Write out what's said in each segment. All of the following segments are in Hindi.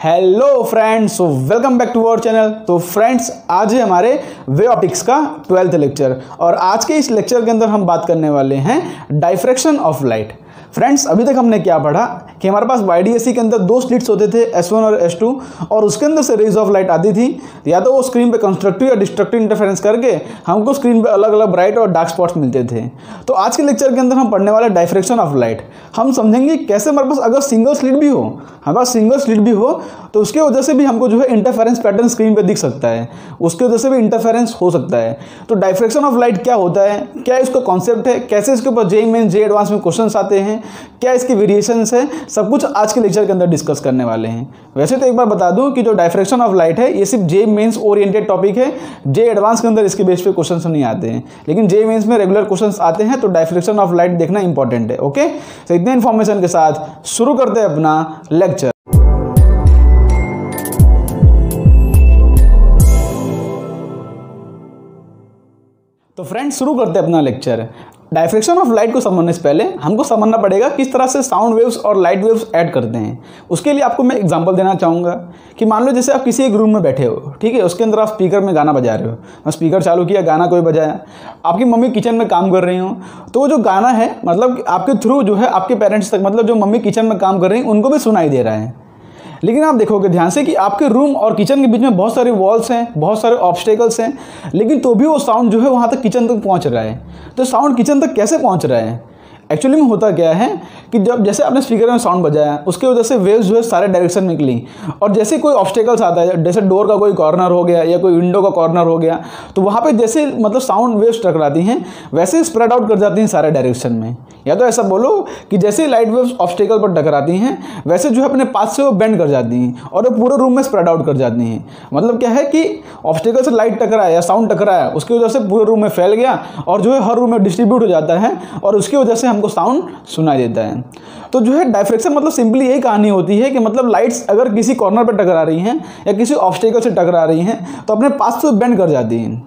Hello friends, welcome back to our channel. तो फ्रेंड्स, आज है हमारे वे ऑप्टिक्स का 12th लेक्चर और आज के इस लेक्चर के अंदर हम बात करने वाले हैं डाइफ्रैक्शन ऑफ लाइट। फ्रेंड्स, अभी तक हमने क्या पढ़ा कि हमारे पास YDAC के अंदर दो स्लिट्स होते थे, S1 और S2, और उसके अंदर से रेज ऑफ लाइट आती थी। या तो वो स्क्रीन पे कंस्ट्रक्टिव या डिस्ट्रक्टिव इंटरफेरेंस करके हमको स्क्रीन पे अलग अलग ब्राइट और डार्क स्पॉट्स मिलते थे। तो आज के लेक्चर के अंदर हम पढ़ने वाले डाइफ्रैक्शन ऑफ लाइट। हम समझेंगे कैसे हमारे पास अगर सिंगल स्लिट भी हो, हमारे पास सिंगल स्लिट भी हो तो उसके वजह से भी हमको जो है इंटरफेरेंस पैटर्न स्क्रीन पे दिख सकता है, उसके वजह से भी इंटरफेरेंस हो सकता है। तो डाइफ्रैक्शन ऑफ लाइट क्या होता है, क्या इसका कॉन्सेप्ट है, कैसे इसके ऊपर JEE मेंस JEE एडवांस में क्वेश्चंस आते हैं, क्या इसकी वेरिएशंस है, सब कुछ आज के लेक्चर के अंदर डिस्कस करने वाले हैं। वैसे तो एक बार बता दूं कि जो डाइफ्रैक्शन ऑफ लाइट है ये सिर्फ JEE मेंस ओरिएंटेड टॉपिक है। JEE एडवांस के अंदर इसके बेस पे क्वेश्चंस नहीं आते हैं, लेकिन JEE मेंस में रेगुलर क्वेश्चंस आते हैं। तो डाइफ्रैक्शन ऑफ लाइट देखना इंपॉर्टेंट है। ओके, तो इतने इन्फॉर्मेशन के साथ शुरू करते हैं अपना लेक्चर। तो फ्रेंड्स, शुरू करते हैं अपना लेक्चर। डाइफ्रैक्शन ऑफ लाइट को समझने से पहले हमको समझना पड़ेगा किस तरह से साउंड वेव्स और लाइट वेव्स ऐड करते हैं। उसके लिए आपको मैं एग्जांपल देना चाहूँगा कि मान लो जैसे आप किसी एक रूम में बैठे हो, ठीक है, उसके अंदर आप स्पीकर में गाना बजा रहे हो। मैं स्पीकर चालू किया, गाना कोई बजाया, आपकी मम्मी किचन में काम कर रही हो, तो वो जो गाना है मतलब आपके थ्रू जो है आपके पेरेंट्स तक, मतलब जो मम्मी किचन में काम कर रही हैं उनको भी सुनाई दे रहा है। लेकिन आप देखोगे ध्यान से कि आपके रूम और किचन के बीच में बहुत सारे वॉल्स हैं, बहुत सारे ऑब्स्टेकल्स हैं, लेकिन तो भी वो साउंड जो है वहाँ तक किचन तक पहुँच रहा है। तो साउंड किचन तक कैसे पहुँच रहा है? एक्चुअली में होता क्या है कि जब जैसे आपने स्पीकर में साउंड बजाया, उसकी वजह से वेव्स जो है सारे डायरेक्शन में निकली, और जैसे कोई ऑब्स्टेकल्स आता है, जैसे डोर का कोई कॉर्नर हो गया या कोई विंडो का कॉर्नर हो गया, तो वहाँ पे जैसे मतलब साउंड वेव्स टकराती हैं वैसे स्प्रेड आउट कर जाती हैं सारे डायरेक्शन में। या तो ऐसा बोलो कि जैसे लाइट वेव्स ऑब्स्टेकल पर टकराती हैं वैसे जो है अपने पाथ से वो बेंड कर जाती हैं और वो पूरे रूम में स्प्रेड आउट कर जाती हैं। मतलब क्या है कि ऑब्स्टेकल से लाइट टकराया या साउंड टकराया, उसकी वजह से पूरे रूम में फैल गया और जो है हर रूम में डिस्ट्रीब्यूट हो जाता है और उसकी वजह से हमको साउंड सुनाई देता है। तो जो है डाइफ्रैक्शन मतलब सिंपली यही कहानी होती है कि मतलब लाइट्स अगर किसी कॉर्नर पर टकरा रही हैं या किसी ऑब्स्टेकल से टकरा रही हैं तो अपने पाथ से बेंड कर जाती हैं।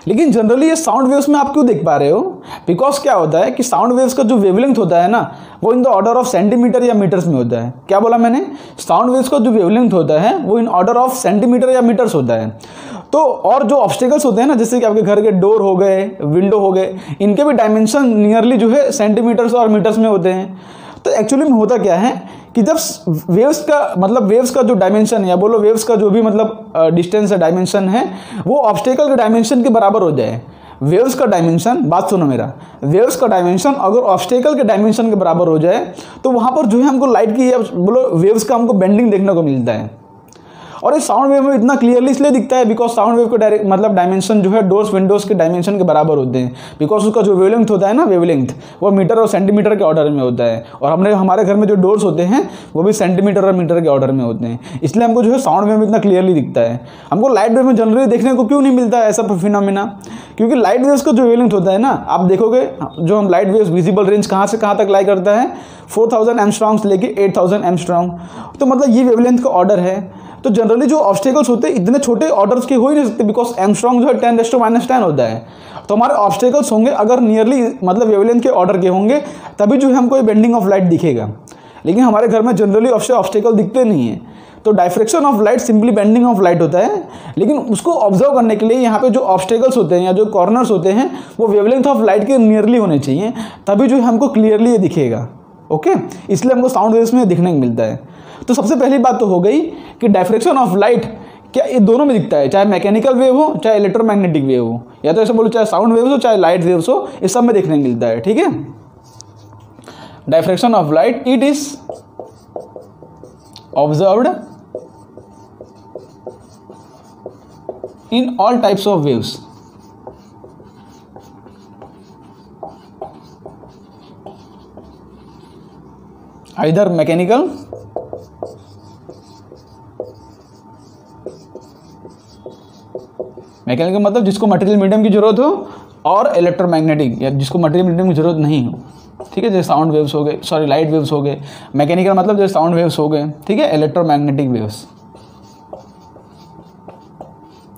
लेकिन जनरली ये साउंड वेव्स में आप क्यों देख पा रहे हो? बिकॉज क्या होता है कि साउंड वेव्स का जो वेवलेंथ होता है ना, वो in the order of centimetre या मीटर्स में होता है। क्या बोला मैंने? साउंड वेव्स का जो वेवलेंथ होता है वो इन ऑर्डर ऑफ सेंटीमीटर या मीटर्स होता है। तो और जो ऑब्स्टेकल्स होते हैं ना, जैसे कि आपके घर के डोर हो गए, विंडो हो गए, इनके भी डायमेंशन नियरली जो है सेंटीमीटर्स और मीटर्स में होते हैं। तो एक्चुअली में होता क्या है कि जब वेव्स का मतलब वेव्स का जो डायमेंशन है या बोलो वेव्स का जो भी मतलब डिस्टेंस है, डायमेंशन है, वो ऑब्स्टेकल के डायमेंशन के बराबर हो जाए। वेव्स का डायमेंशन, बात सुनो मेरा, वेव्स का डायमेंशन अगर ऑब्स्टेकल के डायमेंशन के बराबर हो जाए तो वहाँ पर जो है हमको लाइट की बोलो वेव्स का हमको बेंडिंग देखने को मिलता है। और इस साउंड वेव में इतना क्लियरली इसलिए दिखता है बिकॉज साउंड वेव का मतलब डायमेंशन जो है डोर्स विंडोज़ के डायमेंशन के बराबर होते हैं। बिकॉज उसका जो वेवलेंथ होता है ना, वेवलेंथ वो मीटर और सेंटीमीटर के ऑर्डर में होता है, और हमारे घर में जो डोर्स होते हैं वो भी सेंटीमीटर और मीटर के ऑर्डर में होते हैं। इसलिए हमको जो है साउंड वेव में इतना क्लियरली दिखता है। हमको लाइट वेव में जनरली देखने को क्यों नहीं मिलता है ऐसा फिनोमेना? क्योंकि लाइट वेव्स का जो वेवलेंथ होता है ना, आप देखोगे जो हम लाइट वेव्स विजिबल रेंज कहाँ से कहाँ तक लाई करता है, 4000 एंगस्ट्रॉम से लेके 8000 एंगस्ट्रॉम। तो मतलब ये वेवलेंथ का ऑर्डर है। तो जनरली जो ऑब्स्टेकल्स होते हैं इतने छोटे ऑर्डर्स के हो ही नहीं सकते, बिकॉज एंगस्ट्रॉम जो है 10⁻⁻10 होता है। तो हमारे ऑब्स्टेकल्स होंगे अगर नियरली मतलब वेवलेंथ के ऑर्डर के होंगे तभी जो है हमको ये बेंडिंग ऑफ लाइट दिखेगा। लेकिन हमारे घर में जनरली ऑब्स्टेकल दिखते नहीं है। तो diffraction of light simply bending of light होता है, लेकिन उसको ऑब्जर्व करने के लिए यहाँ पे जो ऑब्स्टेकल्स होते हैं या जो कॉर्नर्स होते हैं वो वेवलेंथ ऑफ लाइट के नियरली होने चाहिए, तभी जो है हमको क्लियरली ये दिखेगा। ओके, इसलिए हमको साउंड वेव्स में देखने को मिलता है। तो सबसे पहली बात तो हो गई कि डाइफ्रैक्शन ऑफ लाइट क्या ये दोनों में दिखता है, चाहे मैकेनिकल वेव हो चाहे इलेक्ट्रोमैग्नेटिक वेव हो, या तो ऐसे बोलो चाहे साउंड वेव्स हो चाहे लाइट वेव्स हो, इस सब में देखने को मिलता है। ठीक है, diffraction of light it is observed in all types of waves. Either mechanical मतलब जिसको मटेरियल मीडियम की जरूरत हो, और इलेक्ट्रोमैग्नेटिक या जिसको मटेरियल मीडियम की जरूरत नहीं हो। ठीक है, जैसे साउंड वेव्स हो गए, सॉरी लाइट वेव्स हो गए। मैकेनिकल मतलब जैसे साउंड वेव्स हो गए, ठीक है, इलेक्ट्रोमैग्नेटिक वेव्स।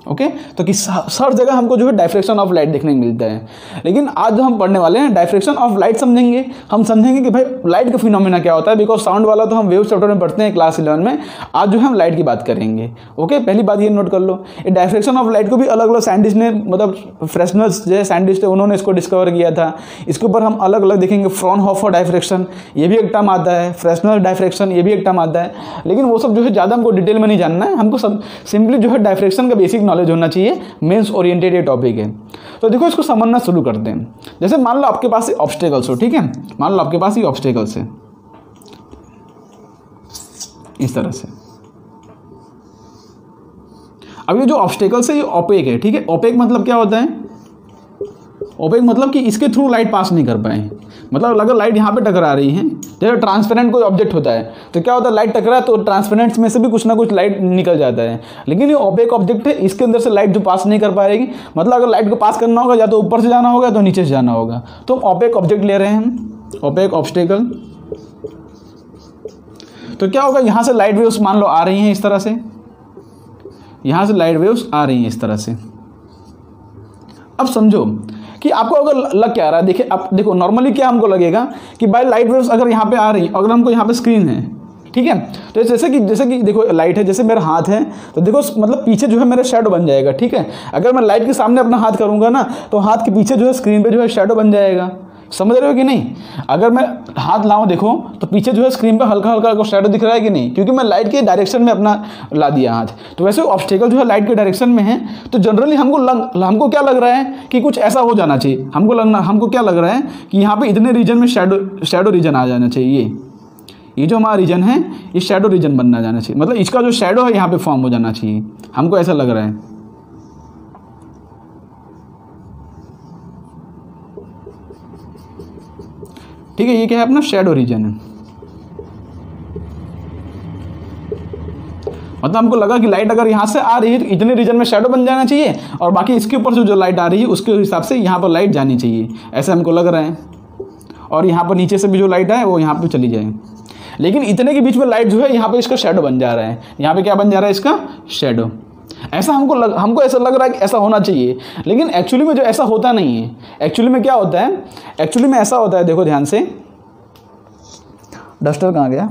ओके तो कि हर जगह हमको जो है डायफ्रेक्शन ऑफ लाइट देखने को मिलता है। लेकिन आज जो हम पढ़ने वाले हैं डायफ्रेक्शन ऑफ लाइट समझेंगे, हम समझेंगे कि भाई लाइट का फिनोमेना क्या होता है, बिकॉज साउंड वाला तो हम वेव चैप्टर में पढ़ते हैं क्लास 11 में। आज जो है हम लाइट की बात करेंगे। ओके पहली बात ये नोट कर लो, ये डायफ्रेक्शन ऑफ लाइट को भी अलग अलग साइंटिस्ट ने, मतलब फ्रेशनर्स जो साइंटिस्ट है उन्होंने इसको डिस्कवर किया था। इसके ऊपर हम अलग अलग देखेंगे, फ्रॉनहोफर डायफ्रेक्शन ये भी एक टर्म आता है, फ्रेशनर डायफ्रेक्शन ये भी एक टर्म आता है। लेकिन वो सब जो है ज़्यादा हमको डिटेल में नहीं जानना है, हमको सब सिंपली जो है डायफ्रेक्शन का बेसिक नॉलेज होना चाहिए। मेंस ओरिएंटेड ये टॉपिक है। तो देखो इसको समझना शुरू करते हैं। जैसे मान लो आपके पास ऑब्स्टेकल्स हो, ठीक है, मान लो आपके पास ये ऑब्स्टेकल्स है इस तरह से। अब ये जो ऑब्स्टेकल्स है ये ओपेक है, ठीक है। ओपेक मतलब क्या होता है? ओपेक मतलब कि इसके थ्रू लाइट पास नहीं कर पाए। मतलब अगर लाइट यहाँ पे टकरा रही है, जैसे ट्रांसपेरेंट कोई ऑब्जेक्ट होता है तो क्या होता है, लाइट टकरा तो ट्रांसपेरेंट में से भी कुछ ना कुछ लाइट निकल जाता है। लेकिन ये ओपेक ऑब्जेक्ट है, इसके अंदर से लाइट जो पास नहीं कर पाएगी। मतलब अगर लाइट को पास करना होगा या तो ऊपर से जाना होगा तो नीचे से जाना होगा। तो ओपेक ऑब्जेक्ट ले रहे हैं हम, ओपेक ऑब्स्टेकल। तो क्या होगा, यहाँ से लाइट वेव्स मान लो आ रही हैं इस तरह से, यहाँ से लाइट वेव्स आ रही हैं इस तरह से। अब समझो कि आपको अगर लग क्या आ रहा है, देखिए आप देखो नॉर्मली क्या हमको लगेगा कि भाई लाइट वेव्स अगर यहाँ पे आ रही, अगर हमको यहाँ पे स्क्रीन है, ठीक है, तो जैसे कि देखो लाइट है, जैसे मेरा हाथ है तो देखो मतलब पीछे जो है मेरा शैडो बन जाएगा, ठीक है। अगर मैं लाइट के सामने अपना हाथ करूँगा ना तो हाथ के पीछे जो है स्क्रीन पे जो है शैडो बन जाएगा। समझ रहे हो कि नहीं? अगर मैं हाथ लाऊं देखो तो पीछे जो है स्क्रीन पर हल्का हल्का शैडो दिख रहा है कि नहीं, क्योंकि मैं लाइट के डायरेक्शन में अपना ला दिया हाथ। तो वैसे ऑब्स्टेकल जो है लाइट के डायरेक्शन में है, तो जनरली हमको क्या लग रहा है कि कुछ ऐसा हो जाना चाहिए। हमको क्या लग रहा है कि यहाँ पे इतने रीजन में शैडो रीजन आ जाना चाहिए। ये जो हमारा रीजन है ये शैडो रीजन बनना जाना चाहिए, मतलब इसका जो शैडो है यहाँ पे फॉर्म हो जाना चाहिए, हमको ऐसा लग रहा है। ठीक है, ये क्या है अपना शैडो रीजन है। मतलब हमको लगा कि लाइट अगर यहाँ से आ रही है तो इतने रीजन में शैडो बन जाना चाहिए और बाकी इसके ऊपर से जो लाइट आ रही है उसके हिसाब से यहाँ पर लाइट जानी चाहिए, ऐसा हमको लग रहा है। और यहाँ पर नीचे से भी जो लाइट है वो यहाँ पे चली जाए। लेकिन इतने के बीच में लाइट जो है यहाँ पे इसका शैडो बन जा रहा है। यहाँ पे क्या बन जा रहा है, इसका शैडो। ऐसा हमको ऐसा लग रहा है कि ऐसा होना चाहिए, लेकिन एक्चुअली में जो ऐसा होता नहीं है। एक्चुअली में क्या होता है, एक्चुअली में ऐसा होता है, देखो ध्यान से, डस्टर कहाँ गया?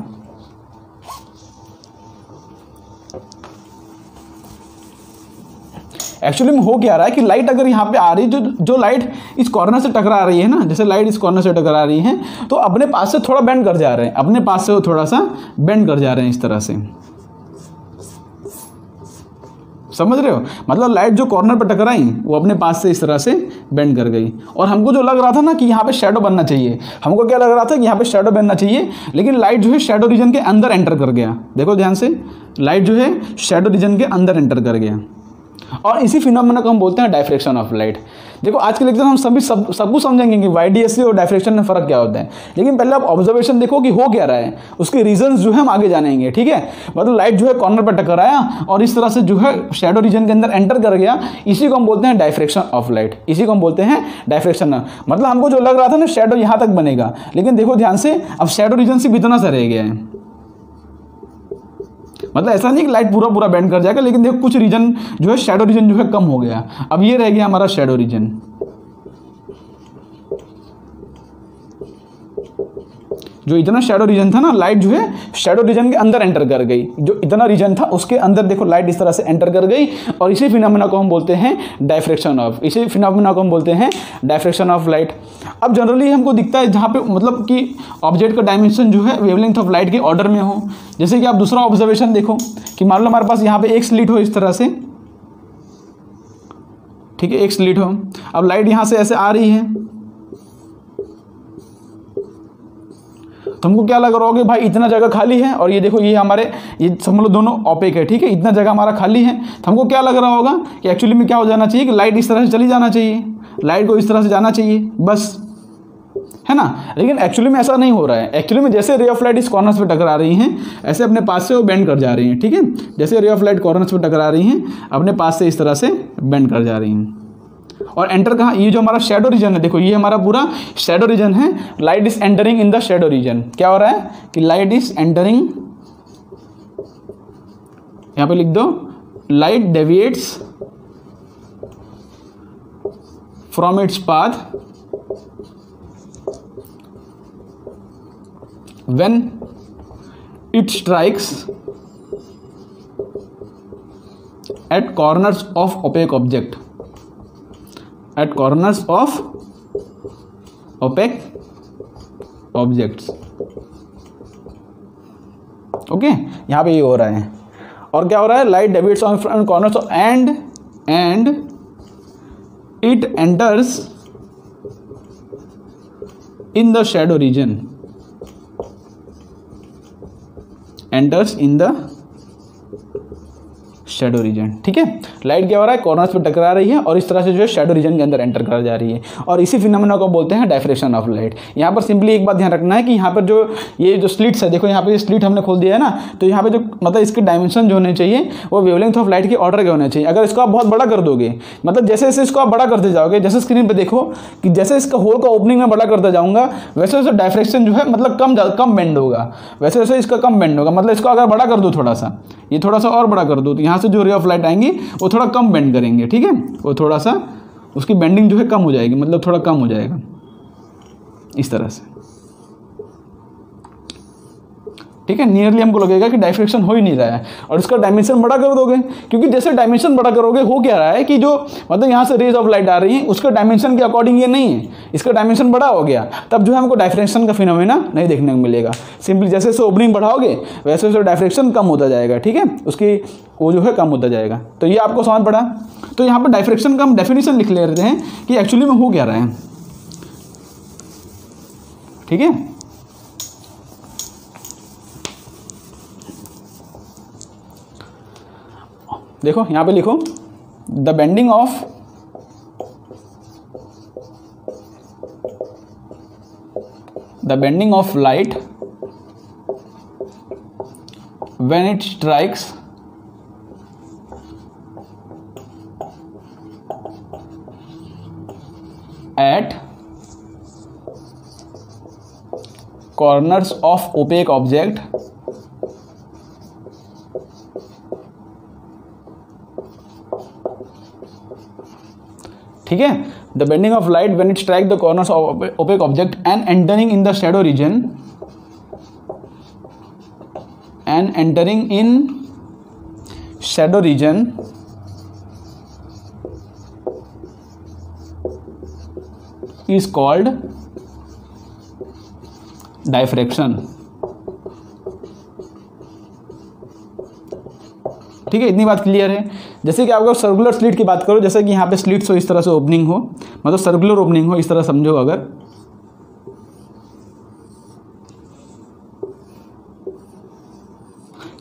एक्चुअली में हो क्या रहा है कि लाइट अगर यहाँ पे आ रही है, जो लाइट इस कॉर्नर से टकरा रही है ना, जैसे लाइट इस कॉर्नर से टकरा रही है तो अपने पास से थोड़ा बेंड कर जा रहे हैं, अपने पास से वो थोड़ा सा बेंड कर जा रहे हैं इस तरह से। समझ रहे हो? मतलब लाइट जो कॉर्नर पर टकराई वो अपने पास से इस तरह से बेंड कर गई। और हमको जो लग रहा था ना कि यहाँ पे शैडो बनना चाहिए, हमको क्या लग रहा था कि यहाँ पे शैडो बनना चाहिए, लेकिन लाइट जो है शैडो रीजन के अंदर एंटर कर गया। देखो ध्यान से, लाइट जो है शैडो रीजन के अंदर एंटर कर गया। और इसी फिनोमेना को हम बोलते हैं डायफ्रेक्शन ऑफ लाइट। देखो आज के लेक्चर हम सब कुछ समझेंगे कि वाईडीएससी और डायफ्रेक्शन में फ़र्क क्या होता है, लेकिन पहले आप ऑब्जर्वेशन देखो कि हो क्या रहा है, उसके रीजंस जो है हम आगे जानेंगे। ठीक है, मतलब लाइट जो है कॉर्नर पर टकराया और इस तरह से जो है शैडो रीजन के अंदर एंटर कर गया, इसी को हम बोलते हैं डायफ्रेक्शन ऑफ लाइट। इसी को हम बोलते हैं डायफ्रेक्शन। मतलब हमको जो लग रहा था ना शैडो यहाँ तक बनेगा, लेकिन देखो ध्यान से अब शैडो रीजन सिर्फ इतना सा रह गया है। मतलब ऐसा नहीं कि लाइट पूरा बेंड कर जाएगा, लेकिन देखो कुछ रीजन जो है शैडो रीजन जो है कम हो गया। अब ये रह गया हमारा शैडो रीजन। जो इतना शैडो रीजन था ना, लाइट जो है शैडो रीजन के अंदर एंटर कर गई। जो इतना रीजन था उसके अंदर देखो लाइट इस तरह से एंटर कर गई, और इसी फिनोमेना को हम बोलते हैं डायफ्रेक्शन ऑफ, इसी फिनोमेना को हम बोलते हैं डायफ्रेक्शन ऑफ लाइट। अब जनरली हमको दिखता है जहाँ पे मतलब कि ऑब्जेक्ट का डायमेंशन जो है वेवलेंथ ऑफ लाइट के ऑर्डर में हो। जैसे कि आप दूसरा ऑब्जर्वेशन देखो कि मान लो हमारे पास यहाँ पे एक स्लिट हो इस तरह से, ठीक है, एक स्लिट हो। अब लाइट यहाँ से ऐसे आ रही है, तो हमको क्या लग रहा होगा भाई इतना जगह खाली है, और ये देखो ये हमारे ये समझ लो दोनों ओपेक है। ठीक है, इतना जगह हमारा खाली है, तो हमको क्या लग रहा होगा कि एक्चुअली में क्या हो जाना चाहिए कि लाइट इस तरह से चली जाना चाहिए, लाइट को इस तरह से जाना चाहिए, बस, है ना। लेकिन एक्चुअली में ऐसा नहीं हो रहा है। एक्चुअली में जैसे रे ऑफ लाइट इस कॉर्नर्स पे टकरा रही हैं, ऐसे अपने पास से वो बेंड कर जा रही हैं। ठीक है, जैसे रे ऑफ लाइट कॉर्नर्स पे टकरा रही हैं, अपने पास से इस तरह से बेंड कर जा रही हैं। और एंटर कहाँ, ये जो हमारा शैडो रीजन है, देखो ये हमारा पूरा शैडो रीजन है। Light is entering in the shadow reason. क्या हो रहा है कि लाइट इज एंटरिंग, यहाँ पे लिख दो, light deviates from its path when it strikes at corners of opaque object, at corners of opaque objects. Okay, यहाँ पे ये हो रहा है. और क्या हो रहा है? Light deviates on corners and it enters in the shadow reason, enters in the shadow reason. ठीक है, लाइट क्या हो रहा है? कॉर्नर्स पे टकरा रही है और इस तरह से जो है शेडो रीजन के अंदर एंटर कर जा रही है, और इसी फिनोमेना को बोलते हैं डायफ्रेक्शन ऑफ लाइट. यहाँ पर सिंपली एक बात ध्यान रखना है कि यहाँ पर जो ये जो स्लिट्स है, देखो यहाँ पे स्लिट हमने खोल दिया है ना, तो यहाँ पे जो मतलब इसके डायमेंशन जो होने चाहिए वो वेवलेंथ ऑफ लाइट के ऑर्डर के होने चाहिए. अगर इसको आप बहुत बड़ा कर दोगे, मतलब जैसे जैसे इसको आप बड़ा करते जाओगे, जैसे स्क्रीन पर देखो कि जैसे इसका होल का ओपनिंग में बड़ा करता जाऊँगा, वैसे वैसे डायफ्रेक्शन जो है मतलब कम बेंड होगा, वैसे वैसे इसका कम बेंड होगा. मतलब इसको अगर बड़ा कर दो थोड़ा सा, ये थोड़ा सा और बड़ा कर दो, तो यहाँ से जो रे ऑफ लाइट आएंगी वो थोड़ा कम बेंड करेंगे. ठीक है, वो थोड़ा सा उसकी बेंडिंग जो है कम हो जाएगी, मतलब थोड़ा कम हो जाएगा इस तरह से. ठीक है, नियरली हमको लगेगा कि डायफ्रेक्शन हो ही नहीं रहा है. और इसका डायमेंशन बड़ा कर दोगे, क्योंकि जैसे डायमेंशन बड़ा करोगे हो क्या रहा है कि जो मतलब यहाँ से रेज ऑफ लाइट आ रही है उसका डायमेंशन के अकॉर्डिंग ये नहीं है, इसका डायमेंशन बड़ा हो गया, तब जो है हमको डायफ्रेक्शन का फिनोमेना नहीं देखने को मिलेगा. सिंपली जैसे जैसे ओपनिंग बढ़ाओगे वैसे वैसे डायफ्रेक्शन कम होता जाएगा. ठीक है, उसकी वो जो है कम होता जाएगा. तो ये आपको समझ पड़ा. तो यहाँ पर डायफ्रेक्शन का हम डेफिनेशन लिख ले रहे हैं कि एक्चुअली में हो क्या रहा है. ठीक है, देखो यहाँ पे लिखो the bending of light when it strikes at corners of opaque object ठीक है, the bending of light when it strike the corners of opaque object and entering in the shadow region is called diffraction. ठीक है, इतनी बात क्लियर है. जैसे कि आपको सर्कुलर स्लिट की बात करो, जैसे कि यहाँ पे स्लिट्स हो, इस तरह से ओपनिंग हो, मतलब सर्कुलर ओपनिंग हो, इस तरह समझो. अगर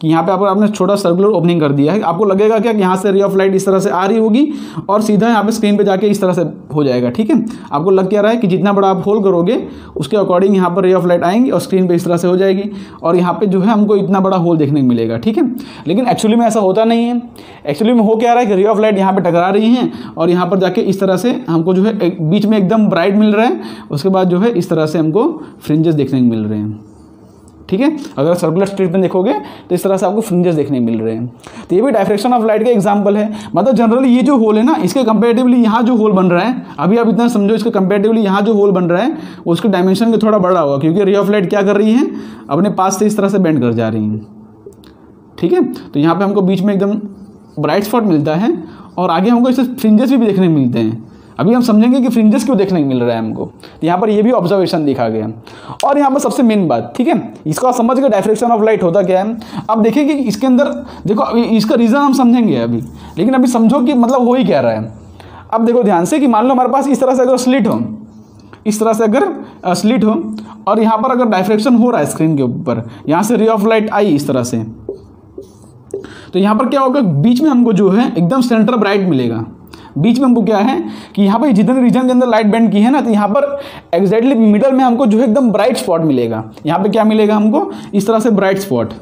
कि यहाँ पे आपने छोटा सर्कुलर ओपनिंग कर दिया है, आपको लगेगा क्या कि यहाँ से रे ऑफ लाइट इस तरह से आ रही होगी और सीधा यहाँ पे स्क्रीन पे जाके इस तरह से हो जाएगा. ठीक है, आपको लग क्या रहा है कि जितना बड़ा आप होल करोगे उसके अकॉर्डिंग यहाँ पर रे ऑफ लाइट आएंगी और स्क्रीन पे इस तरह से हो जाएगी, और यहाँ पे जो है हमको इतना बड़ा होल देखने को मिलेगा. ठीक है, लेकिन एक्चुअली में ऐसा होता नहीं है. एक्चुअली में हो क्या रहा है कि रे ऑफ लाइट यहाँ पर टकरा रही हैं और यहाँ पर जाके इस तरह से हमको जो है बीच में एकदम ब्राइट मिल रहा है, उसके बाद जो है इस तरह से हमको फ्रिंजेस देखने को मिल रहे हैं. ठीक है, अगर सर्कुलर स्लिट में देखोगे तो इस तरह से आपको फ्रिंजेस देखने मिल रहे हैं. तो ये भी डायफ्रेक्शन ऑफ लाइट का एग्जांपल है. मतलब जनरली ये जो होल है ना, इसके कंपैरेटिवली यहाँ जो होल बन रहा है, अभी आप इतना समझो, इसके कंपैरेटिवली यहाँ जो होल बन रहा है उसके डायमेंशन के थोड़ा बड़ा होगा, क्योंकि रे ऑफ लाइट क्या कर रही है, अपने पास से इस तरह से बेंड कर जा रही हैं. ठीक है, तो यहाँ पर हमको बीच में एकदम ब्राइट स्पॉट मिलता है और आगे हमको इससे फ्रिंजेस भी देखने को मिलते हैं. अभी हम समझेंगे कि फ्रिंजेस क्यों देखने को मिल रहा है हमको. तो यहाँ पर ये भी ऑब्जर्वेशन दिखा गया. और यहाँ पर सबसे मेन बात, ठीक है, इसको आप समझ गए डायफ्रेक्शन ऑफ लाइट होता क्या है. अब देखिए कि इसके अंदर देखो, इसका रीज़न हम समझेंगे अभी, लेकिन अभी समझो कि मतलब हो ही क्या रहा है. अब देखो ध्यान से कि मान लो हमारे पास इस तरह से अगर स्लिट हो, इस तरह से अगर स्लिट हो और यहाँ पर अगर डायफ्रेक्शन हो रहा है स्क्रीन के ऊपर, यहाँ से रे ऑफ लाइट आई इस तरह से, तो यहाँ पर क्या होगा, बीच में हमको जो है एकदम सेंटर ब्राइट मिलेगा. बीच में हमको क्या है कि यहाँ पर जितने रीजन के अंदर लाइट बेंड की है ना, तो यहाँ पर एग्जैक्टली मिडल में हमको जो है एकदम ब्राइट स्पॉट मिलेगा. यहाँ पे क्या मिलेगा हमको, इस तरह से ब्राइट स्पॉट.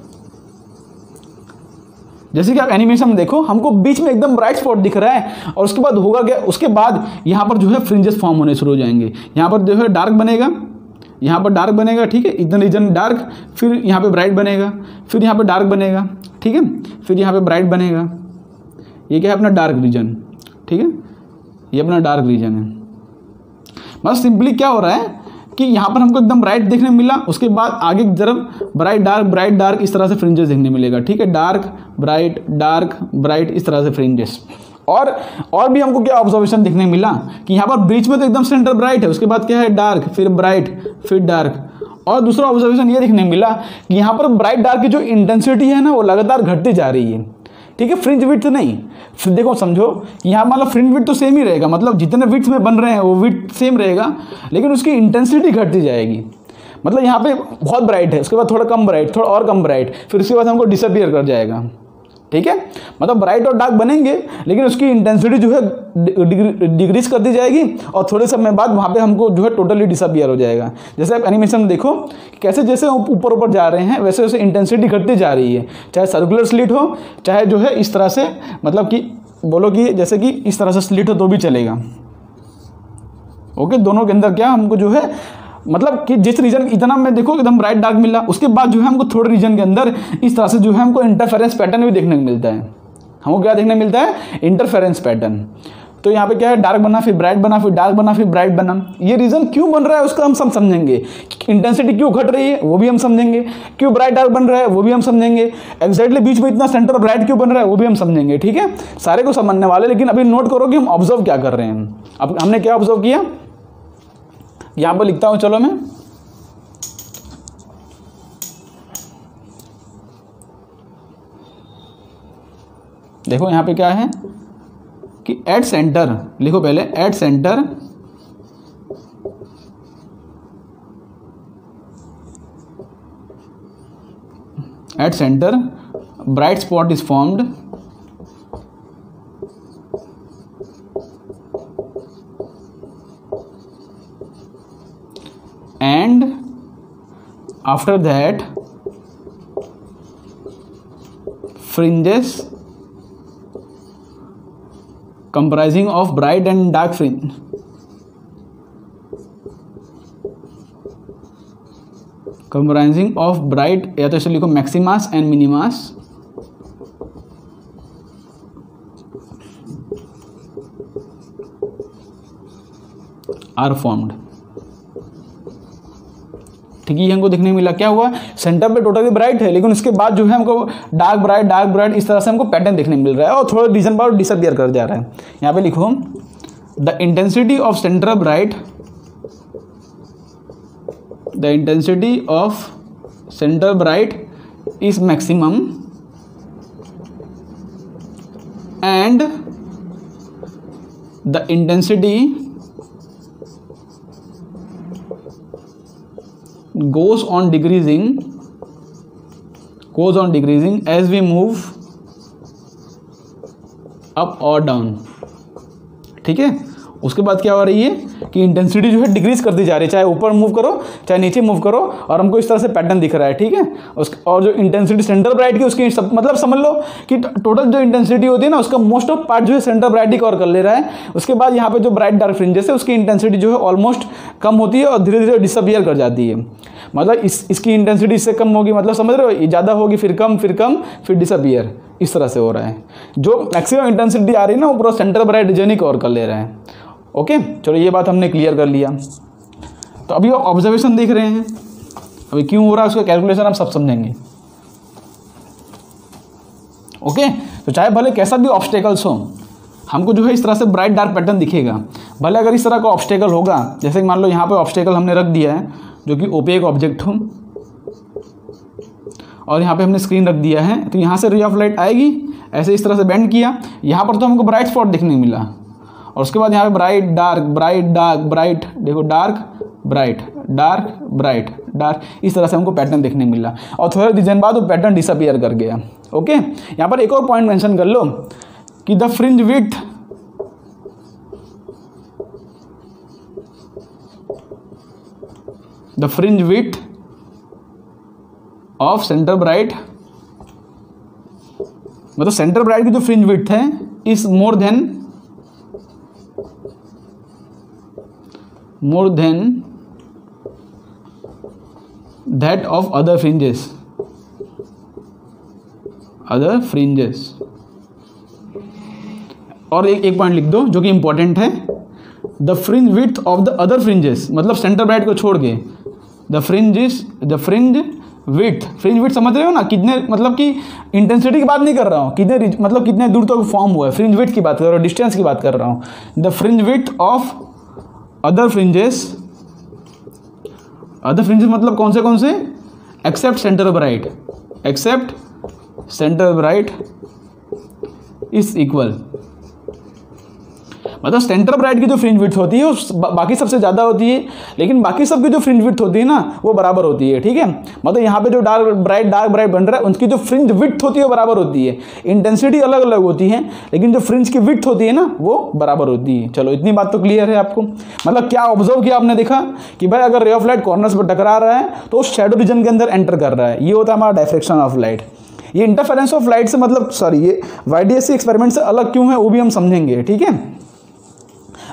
जैसे कि आप एनिमेशन में देखो, हमको बीच में एकदम ब्राइट स्पॉट दिख रहा है, और उसके बाद होगा क्या, उसके बाद यहाँ पर जो है फ्रिंजेस फॉर्म होने शुरू हो जाएंगे. यहाँ पर जो है डार्क बनेगा, यहाँ पर डार्क बनेगा. ठीक है, इतना रीजन डार्क, फिर यहाँ पे ब्राइट बनेगा, फिर यहाँ पे डार्क बनेगा. ठीक है, फिर यहाँ पे ब्राइट बनेगा. ये क्या है, अपना डार्क रीजन. ठीक है, ये अपना डार्क रीजन है. मतलब सिंपली क्या हो रहा है कि यहाँ पर हमको एकदम ब्राइट देखने मिला, उसके बाद आगे की तरफ ब्राइट डार्क इस तरह से फ्रिंजेस देखने मिलेगा, ठीक है, डार्क ब्राइट इस तरह से फ्रिंजेस। और भी हमको क्या ऑब्जर्वेशन देखने मिला कि यहाँ पर बीच में तो एकदम सेंटर ब्राइट है, उसके बाद क्या है डार्क, फिर ब्राइट, फिर डार्क। और दूसरा ऑब्जर्वेशन ये देखने मिला कि यहाँ पर ब्राइट डार्क की जो इंटेंसिटी है ना वो लगातार घटती जा रही है, ठीक है, फ्रिंज विड्थ नहीं। फिर देखो समझो कि यहाँ मतलब फ्रिंज विड्थ तो सेम ही रहेगा, मतलब जितने विड्थ में बन रहे हैं वो विड्थ सेम रहेगा, लेकिन उसकी इंटेंसिटी घटती जाएगी। मतलब यहाँ पे बहुत ब्राइट है, उसके बाद थोड़ा कम ब्राइट, थोड़ा और कम ब्राइट, फिर उसके बाद हमको डिसअपियर कर जाएगा, ठीक है। मतलब ब्राइट और डार्क बनेंगे लेकिन उसकी इंटेंसिटी जो है डिक्रीज कर दी जाएगी और थोड़े समय बाद वहाँ पे हमको जो है टोटली डिसअपियर हो जाएगा। जैसे आप एनिमेशन में देखो कैसे जैसे ऊपर ऊपर जा रहे हैं वैसे वैसे इंटेंसिटी घटती जा रही है, चाहे सर्कुलर स्लिट हो चाहे जो है इस तरह से, मतलब कि बोलो कि जैसे कि इस तरह से स्लिट हो तो भी चलेगा। ओके, दोनों के अंदर क्या हमको जो है मतलब कि जिस रीजन इतना में देखो एकदम ब्राइट डार्क मिला, उसके बाद जो है हमको थोड़े रीजन के अंदर इस तरह से जो है हमको इंटरफेरेंस पैटर्न भी देखने को मिलता है। हमको क्या देखने मिलता है? Interference pattern. तो यहाँ पे क्या है, डार्क बना फिर ब्राइट बना फिर डार्क बना फिर ब्राइट बना। ये रीजन क्यों बन रहा है उसका हम सब समझेंगे, इंटेंसिटी क्यों घट रही है वो भी हम समझेंगे, क्यों ब्राइट डार्क बन रहा है वो भी हम समझेंगे, एग्जैक्टली बीच में इतना सेंटर ब्राइट क्यों बन रहा है वो भी हम समझेंगे, ठीक है, सारे को समझने वाले। लेकिन अभी नोट करो कि हम ऑब्जर्व क्या कर रहे हैं। अब हमने क्या ऑब्जर्व किया, यहाँ पर लिखता हूँ, चलो मैं देखो यहाँ पे क्या है कि एट सेंटर लिखो, पहले at centre bright spot is formed and after that fringes comprising of bright and dark fringe comprising of bright, या तो इसे लिखो मैक्सिमास एंड मिनिमास, आर फॉर्म्ड, ठीक है। ये हमको देखने मिला क्या हुआ, सेंटर पे टोटली ब्राइट है लेकिन उसके बाद जो है हमको डार्क ब्राइट इस तरह से हमको पैटर्न देखने मिल रहा है और थोड़ा रीजन बाद डिसअपियर कर जा रहा है। यहाँ पे लिखो the intensity of centre bright, the intensity of centre bright is maximum and the intensity goes on decreasing as we move up or down, ठीक है। उसके बाद क्या हो रही है कि इंटेंसिटी जो है डिक्रीज करती जा रही है, चाहे ऊपर मूव करो चाहे नीचे मूव करो, और हमको इस तरह से पैटर्न दिख रहा है, ठीक है। और जो इंटेंसिटी सेंटर ब्राइट की उसकी मतलब समझ लो कि टोटल जो इंटेंसिटी होती है ना उसका मोस्ट ऑफ पार्ट जो है सेंटर ब्राइट ही कवर कर ले रहा है। उसके बाद यहाँ पे जो ब्राइट डार्क फ्रिंजेस है उसकी इंटेंसिटी जो है ऑलमोस्ट कम होती है और धीरे धीरे डिसअपियर कर जाती है। मतलब इसकी इंटेंसिटी इससे कम होगी, मतलब समझ रहे हो, ये ज़्यादा होगी फिर कम फिर डिसअपियर, इस तरह से हो रहा है। जो मैक्सिमम इंटेंसिटी आ रही है ना वो पूरा सेंटर ब्राइट रीजन ही कवर कर ले रहा है। ओके, चलो ये बात हमने क्लियर कर लिया। तो अभी आप ऑब्जर्वेशन देख रहे हैं, अभी क्यों हो रहा है उसका कैलकुलेशन आप सब समझेंगे। ओके, तो चाहे भले कैसा भी ऑब्स्टेकल्स हो, हमको जो है इस तरह से ब्राइट डार्क पैटर्न दिखेगा। भले अगर इस तरह का ऑब्स्टेकल होगा, जैसे कि मान लो यहाँ पे ऑब्स्टेकल हमने रख दिया है जो कि ओपेक ऑब्जेक्ट हो, और यहाँ पे हमने स्क्रीन रख दिया है, तो यहाँ से रे ऑफ लाइट आएगी, ऐसे इस तरह से बेंड किया, यहाँ पर तो हमको ब्राइट स्पॉट दिखने मिला, और उसके बाद यहाँ पे ब्राइट डार्क, देखो डार्क, इस तरह से हमको पैटर्न देखने मिला, और थोड़े रीजन बाद वो पैटर्न डिसअपियर कर गया। ओके, यहाँ पर एक और पॉइंट मेंशन कर लो कि the fringe width of centre bright, मतलब सेंटर ब्राइट की जो फ्रिंज विड्थ है is more than that of other fringes, और एक पॉइंट लिख दो जो कि इंपॉर्टेंट है, the fringe width of the other fringes, मतलब सेंटर ब्राइट को छोड़ के द फ्रिंज विड्थ समझ रहे हो ना, कितने मतलब कि इंटेंसिटी की बात नहीं कर रहा हूँ, कितने मतलब कितने दूर तक फॉर्म हुआ है, फ्रिंज विड्थ की बात कर रहा हूँ, डिस्टेंस की बात कर रहा हूँ। The fringe width of other fringes मतलब कौन से except centre bright is equal, मतलब सेंटर ब्राइट की जो फ्रिंज विड्थ होती है वो बाकी सबसे ज़्यादा होती है, लेकिन बाकी सब की जो फ्रिंज विड्थ होती है ना वो बराबर होती है, ठीक है। मतलब यहाँ पे जो डार्क ब्राइट बन रहा है उनकी जो फ्रिंज विड्थ होती है वो बराबर होती है, इंटेंसिटी अलग अलग होती है लेकिन जो फ्रिंज की विड्थ होती है ना वो बराबर होती है। चलो इतनी बात तो क्लियर है आपको। मतलब क्या ऑब्जर्व किया आपने, देखा कि भाई अगर रे ऑफ लाइट कॉर्नर्स पर टकरा रहा है तो उस शैडो रीजन के अंदर एंटर कर रहा है, ये होता है हमारा डायफ्रैक्शन ऑफ लाइट। ये इंटरफेरेंस ऑफ लाइट से मतलब ये YDSC एक्सपेरिमेंट से अलग क्यों है वो भी हम समझेंगे, ठीक है।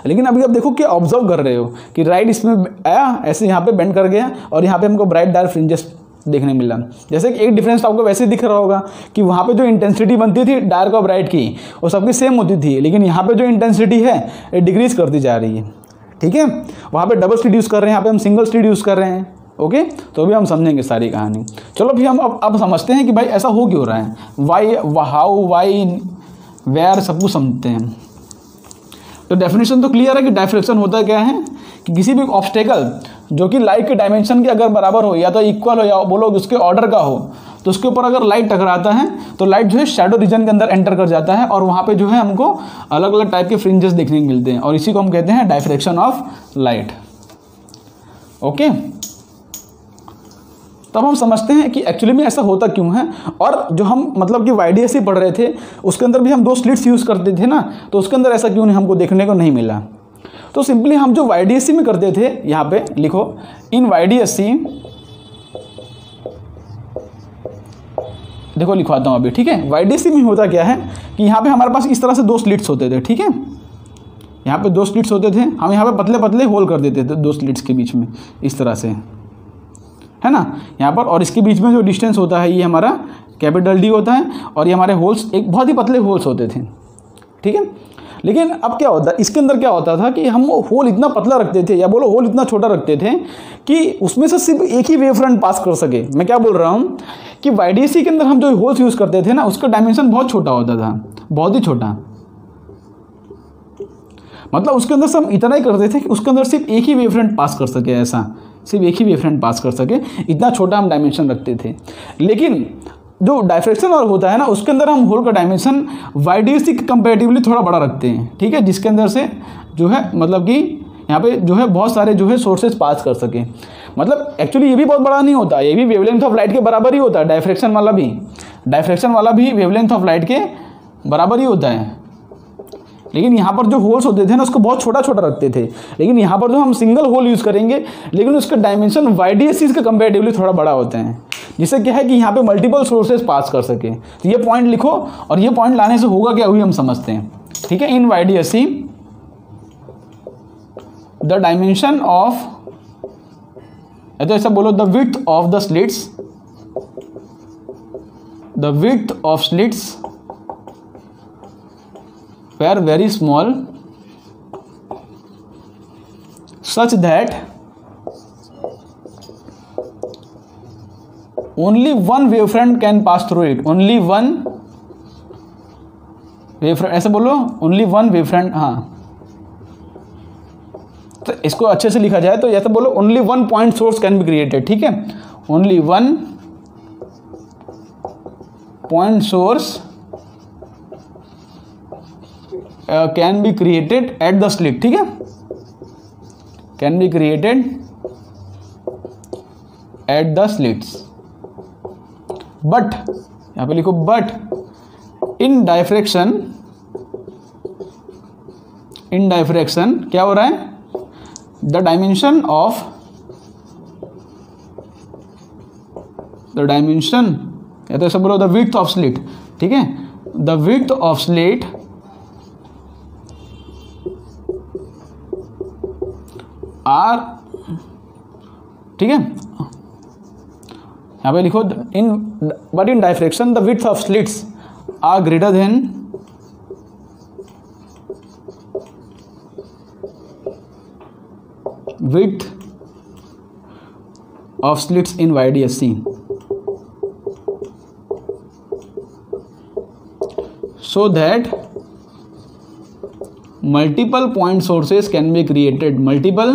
लेकिन अभी आप देखो कि ऑब्जर्व कर रहे हो कि राइट इसमें आया, ऐसे यहाँ पे बेंड कर गया और यहाँ पे हमको ब्राइट डार्क फ्रिंजेस देखने मिला। जैसे कि एक डिफरेंस तो आपको वैसे दिख रहा होगा कि वहाँ पे जो इंटेंसिटी बनती थी डार्क और ब्राइट की वो सबकी सेम होती थी, लेकिन यहाँ पे जो इंटेंसिटी है ये डिक्रीज करती जा रही है, ठीक है। वहाँ पे डबल स्लिट यूज़ कर रहे हैं, यहाँ पे हम सिंगल स्लिट यूज़ कर रहे हैं, ओके। तो अभी हम समझेंगे सारी कहानी। चलो फिर हम अब समझते हैं कि भाई ऐसा हो क्यों रहा है, वाई, हाउ, वाई, वेयर, सब कुछ समझते हैं। तो डेफिनेशन तो क्लियर है कि डायफ्रैक्शन होता क्या है कि किसी भी ऑब्स्टेकल जो कि लाइट के डायमेंशन के अगर बराबर हो या तो इक्वल हो या बोलो उसके ऑर्डर का हो, तो उसके ऊपर अगर लाइट टकराता है तो लाइट जो है शैडो रीजन के अंदर एंटर कर जाता है और वहाँ पे जो है हमको अलग अलग टाइप के फ्रिंजेस देखने को मिलते हैं और इसी को हम कहते हैं डायफ्रैक्शन ऑफ लाइट, ओके। तब हम समझते हैं कि एक्चुअली में ऐसा होता क्यों है। और जो हम मतलब कि YDSC पढ़ रहे थे उसके अंदर भी हम 2 स्लिट्स यूज़ करते थे ना, तो उसके अंदर ऐसा क्यों नहीं हमको देखने को नहीं मिला। तो सिंपली हम जो YDSC में करते थे, यहाँ पे लिखो इन YDSC, देखो लिखवाता हूँ अभी, ठीक है। YDSC में होता क्या है कि यहाँ पे हमारे पास इस तरह से 2 स्लिट्स होते थे, ठीक है। यहाँ पे 2 स्लिट्स होते थे, हम यहाँ पे पतले पतले होल कर देते थे 2 स्लिट्स के बीच में इस तरह से, है ना, यहाँ पर। और इसके बीच में जो डिस्टेंस होता है ये हमारा कैपिटल D होता है और ये हमारे होल्स एक बहुत ही पतले होल्स होते थे, ठीक है। लेकिन अब क्या होता है, इसके अंदर क्या होता था कि हम होल इतना पतला रखते थे या बोलो होल इतना छोटा रखते थे कि उसमें से सिर्फ एक ही वेव फ्रंट पास कर सके। मैं क्या बोल रहा हूँ कि YDSC के अंदर हम जो होल्स यूज़ करते थे ना उसका डायमेंशन बहुत छोटा होता था, बहुत ही छोटा। मतलब उसके अंदर से हम इतना ही करते थे कि उसके अंदर सिर्फ एक ही वेव फ्रंट पास कर सके, ऐसा सिर्फ एक ही वेव फ्रंट पास कर सके, इतना छोटा हम डायमेंशन रखते थे। लेकिन जो डायफ्रैक्शन और होता है ना उसके अंदर हम होल का डायमेंशन YDSC के कंपैरेटिवली थोड़ा बड़ा रखते हैं, ठीक है, जिसके अंदर से जो है मतलब कि यहाँ पे जो है बहुत सारे जो है सोर्सेज पास कर सके। मतलब एक्चुअली ये भी बहुत बड़ा नहीं होता, ये भी वेवलेंथ ऑफ लाइट के बराबर ही होता है, डायफ्रैक्शन वाला भी वेवलेंथ ऑफ लाइट के बराबर ही होता है। लेकिन यहाँ पर जो होल्स होते थे ना उसको बहुत छोटा छोटा रखते थे, लेकिन यहाँ पर जो हम सिंगल होल यूज़ करेंगे लेकिन उसका डायमेंशन YDSC के कंपैरेटिवली थोड़ा बड़ा होते हैं, जिससे क्या है कि यहाँ पे मल्टीपल सोर्सेज पास कर सके। तो ये पॉइंट लिखो और ये पॉइंट लाने से होगा क्या, वही हम समझते हैं, ठीक है। इन YDSC द डायमेंशन ऑफ, तो ऐसा बोलो, the width of the slits, the width of slits were very small such that only one wavefront can pass through it, only one wavefront, ऐसे बोलो only one wavefront, हाँ। तो इसको अच्छे से लिखा जाए तो ऐसे बोलो only one point source can be created, ठीक है, only one point source can be created at the slit, ठीक है, can be created at the slits. But यहां पे लिखो बट इन डायफ्रैक्शन क्या हो रहा है, द डायमेंशन या तो ऐसा बोलो द विड्थ ऑफ स्लिट, ठीक है, the width of slit are, ठीक है, यहाँ पे लिखो but in diffraction the width of slits are greater than width of slits in YDSC so that multiple point sources can be created. Multiple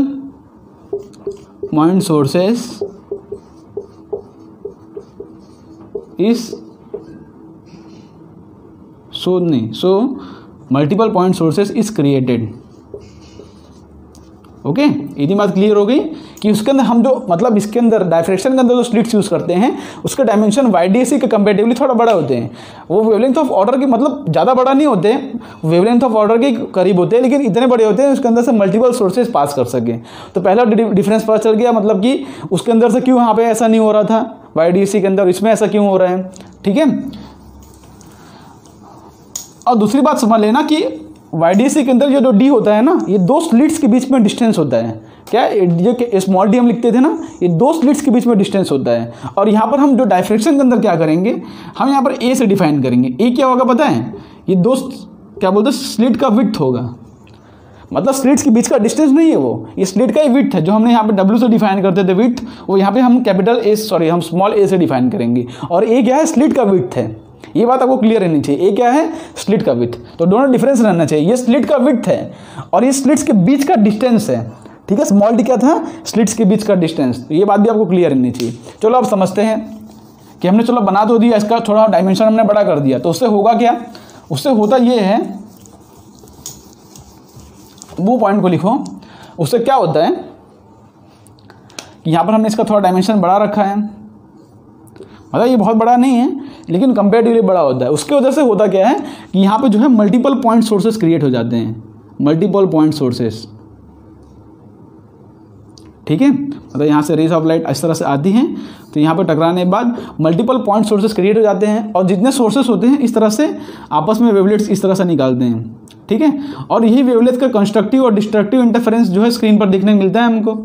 point sources is so multiple point sources is created. Okay, इतनी बात क्लियर हो गई कि उसके अंदर हम जो मतलब इसके अंदर डायफ्रैक्शन के अंदर जो स्लिट्स यूज़ करते हैं उसके डायमेंशन YDSC के कंपेरेटिवली थोड़ा बड़ा होते हैं। वो वेवलेंथ ऑफ ऑर्डर के मतलब ज़्यादा बड़ा नहीं होते, वेवलेंथ ऑफ ऑर्डर के करीब होते हैं, लेकिन इतने बड़े होते हैं उसके अंदर से मल्टीपल सोर्सेज पास कर सकें। तो पहला डिफरेंस पता चल गया, मतलब कि उसके अंदर से क्यों यहाँ पे ऐसा नहीं हो रहा था YDSC के अंदर, इसमें ऐसा क्यों हो रहा है। ठीक है, और दूसरी बात समझ लेना कि YDSC के अंदर ये जो डी होता है ना, ये दो स्लिट्स के बीच में डिस्टेंस होता है। क्या ये स्मॉल डी हम लिखते थे ना, ये दो स्लिट्स के बीच में डिस्टेंस होता है। और यहाँ पर हम जो डायफ्रैक्शन के अंदर क्या करेंगे, हम यहाँ पर ए से डिफाइन करेंगे। ए क्या होगा पता है, ये दो क्या बोलते हैं स्लिट का विड्थ होगा, मतलब स्लिट्स के बीच का डिस्टेंस नहीं है वो, ये स्लिट का ही विड्थ है। जो हमने यहाँ पे W से डिफाइन करते थे विड्थ, वो यहाँ पे हम हम स्मॉल ए से डिफाइन करेंगे। और ए क्या है, स्लिट का विड्थ है। ये बात आपको क्लियर रहनी चाहिए, ये क्या है, स्लिट का विड्थ। तो दोनों डिफरेंस रहना चाहिए, ये स्लिट का विड्थ है और ये स्लिट्स के बीच का डिस्टेंस है। ठीक है, स्मॉल डी क्या था, स्लिट्स के बीच का डिस्टेंस। तो ये बात भी आपको क्लियर रहनी चाहिए। चलो अब समझते हैं कि हमने चलो बना तो दिया, इसका थोड़ा डायमेंशन हमने बड़ा कर दिया, तो उससे होगा क्या, उससे होता ये है, वो पॉइंट को लिखो। उससे क्या होता है कि यहाँ पर हमने इसका थोड़ा डायमेंशन बढ़ा रखा है, मतलब ये बहुत बड़ा नहीं है लेकिन कंपेरेटिवली बड़ा होता है। उसके वजह से होता क्या है कि यहाँ पे जो है मल्टीपल पॉइंट सोर्सेस क्रिएट हो जाते हैं, मल्टीपल पॉइंट सोर्सेस। ठीक है, मतलब यहाँ से रेज ऑफ लाइट इस तरह से आती हैं, तो यहाँ पर टकराने के बाद मल्टीपल पॉइंट सोर्सेस क्रिएट हो जाते हैं और जितने सोर्सेस होते हैं इस तरह से आपस में वेवलेट्स इस तरह से निकालते हैं। ठीक है, और यही वेवलेट का कंस्ट्रक्टिव और डिस्ट्रक्टिव इंटरफेरेंस जो है स्क्रीन पर देखने को मिलता है हमको।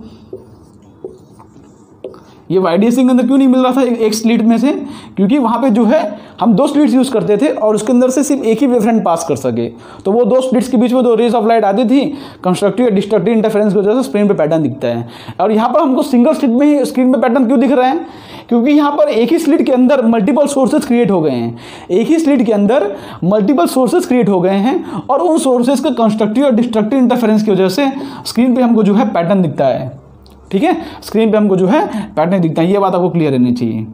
ये YDSC के अंदर क्यों नहीं मिल रहा था एक स्लिट में से, क्योंकि वहाँ पे जो है हम दो स्लिट्स यूज़ करते थे और उसके अंदर से सिर्फ एक ही वेवफ्रंट पास कर सके। तो वो दो स्लिट्स के बीच में दो रेज ऑफ लाइट आती थी, कंस्ट्रक्टिव और डिस्ट्रक्टिव इंटरफेरेंस की वजह से स्क्रीन पे पैटर्न दिखता है। और यहाँ पर हमको सिंगल स्लिट में ही स्क्रीन पे पैटर्न क्यों दिख रहा है, क्योंकि यहाँ पर एक ही स्लिट के अंदर मल्टीपल सोर्सेज क्रिएट हो गए हैं, एक ही स्लिट के अंदर मल्टीपल सोर्सेज क्रिएट हो गए हैं और उन सोर्सेज के कंस्ट्रक्टिव और डिस्ट्रक्टिव इंटरफेरेंस की वजह से स्क्रीन पर हमको जो है पैटर्न दिखता है। ठीक है, स्क्रीन पे हमको जो है पैटर्न दिखता है। ये बात आपको क्लियर रहनी चाहिए।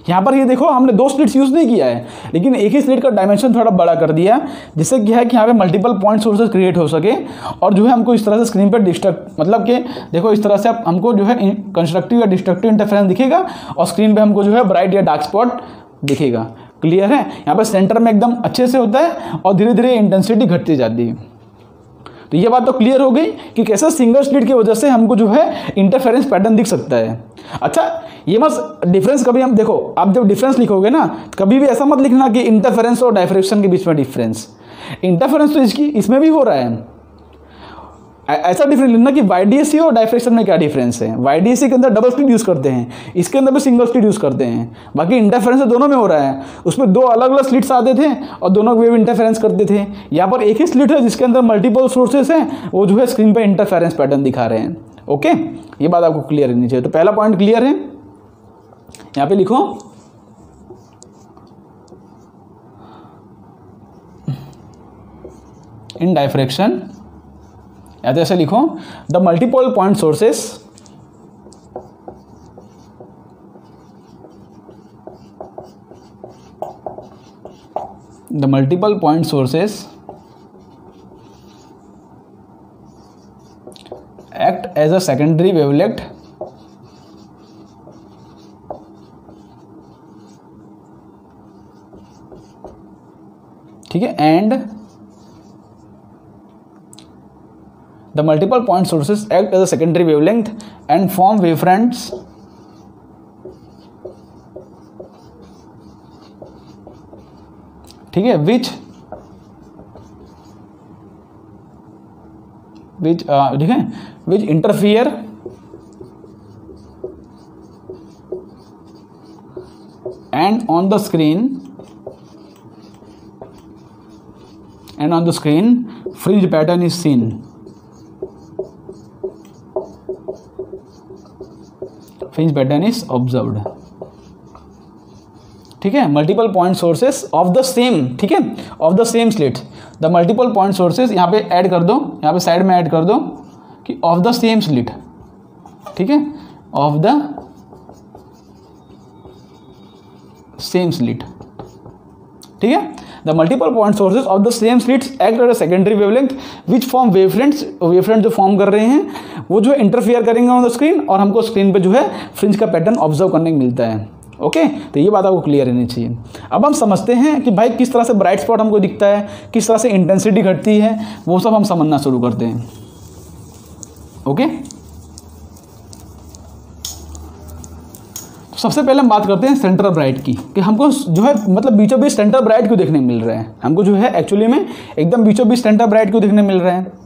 यहाँ पर ये देखो हमने दो स्लिट्स यूज़ नहीं किया है, लेकिन एक ही स्लिट का डायमेंशन थोड़ा बड़ा कर दिया, जिससे क्या है कि यहाँ पे मल्टीपल पॉइंट सोर्सेज क्रिएट हो सके और जो है हमको इस तरह से स्क्रीन पर डिस्ट्रक्ट मतलब कि देखो इस तरह से हमको जो है कंस्ट्रक्टिव या डिस्ट्रक्टिव इंटरफेरेंस दिखेगा और स्क्रीन पर हमको जो है ब्राइट या डार्क स्पॉट दिखेगा। क्लियर है, यहाँ पर सेंटर में एकदम अच्छे से होता है और धीरे धीरे इंटेंसिटी घटती जाती है। तो ये बात तो क्लियर हो गई कि कैसे सिंगल स्लिट की वजह से हमको जो है इंटरफेरेंस पैटर्न दिख सकता है। अच्छा, ये मत डिफरेंस कभी हम देखो, आप जब डिफरेंस लिखोगे ना कभी भी ऐसा मत लिखना कि इंटरफेरेंस और डायफ्रैक्शन के बीच में डिफरेंस। इंटरफेरेंस तो इसमें भी हो रहा है, ऐसा डिफरेंस लिखना कि YDSC और डायफ्रैक्शन में क्या डिफरेंस है। YDSC के अंदर डबल स्लिट यूज़ करते हैं, इसके अंदर भी सिंगल स्लिट यूज़ करते हैं, बाकी इंटरफेरेंस दोनों में हो रहा है। उसमें दो अलग अलग स्लिट्स आते थे और दोनों वेव इंटरफेरेंस करते थे। यहाँ पर एक ही स्लिट है जिसके अंदर मल्टीपल सोर्सेस हैं, वो जो है स्क्रीन पर इंटरफेरेंस पैटर्न दिखा रहे हैं। ओके, ये बात आपको क्लियर रहनी चाहिए। तो पहला पॉइंट क्लियर है, यहाँ पे लिखो इन डायफ्रैक्शन, या तो ऐसे लिखो the multiple point sources act as a secondary wavelet ठीक है, and the multiple point sources act as a secondary wavelength and form wavefronts ठीक है, which ठीक है which interfere and on the screen fringe pattern is seen। Fringe pattern is observed. ठीक है, multiple point sources of the same, ठीक है, of the same slit, the multiple point sources यहाँ पे ऐड कर दो, यहाँ पे साइड में ऐड कर दो कि ऑफ द सेम स्लिट, ठीक है, ऑफ द सेम स्लिट, ठीक है, the multiple point sources of the same slits act at a secondary wavelength which form wavefronts, wavefront जो फॉर्म कर रहे हैं वो जो है इंटरफियर करेंगे ऑन द स्क्रीन और हमको स्क्रीन पे जो है फ्रिंज का पैटर्न ऑब्जर्व करने को मिलता है। ओके, तो ये बात आपको क्लियर रहनी चाहिए। अब हम समझते हैं कि भाई किस तरह से ब्राइट स्पॉट हमको दिखता है, किस तरह से इंटेंसिटी घटती है, वो सब हम समझना शुरू करते हैं। ओके, तो सबसे पहले हम बात करते हैं सेंटर ब्राइट की, कि हमको जो है मतलब बीचों बीच सेंटर ब्राइट क्यों देखने मिल रहा है, हमको जो है एक्चुअली में एकदम बीचों बीच सेंटर ब्राइट क्यों देखने मिल रहा है।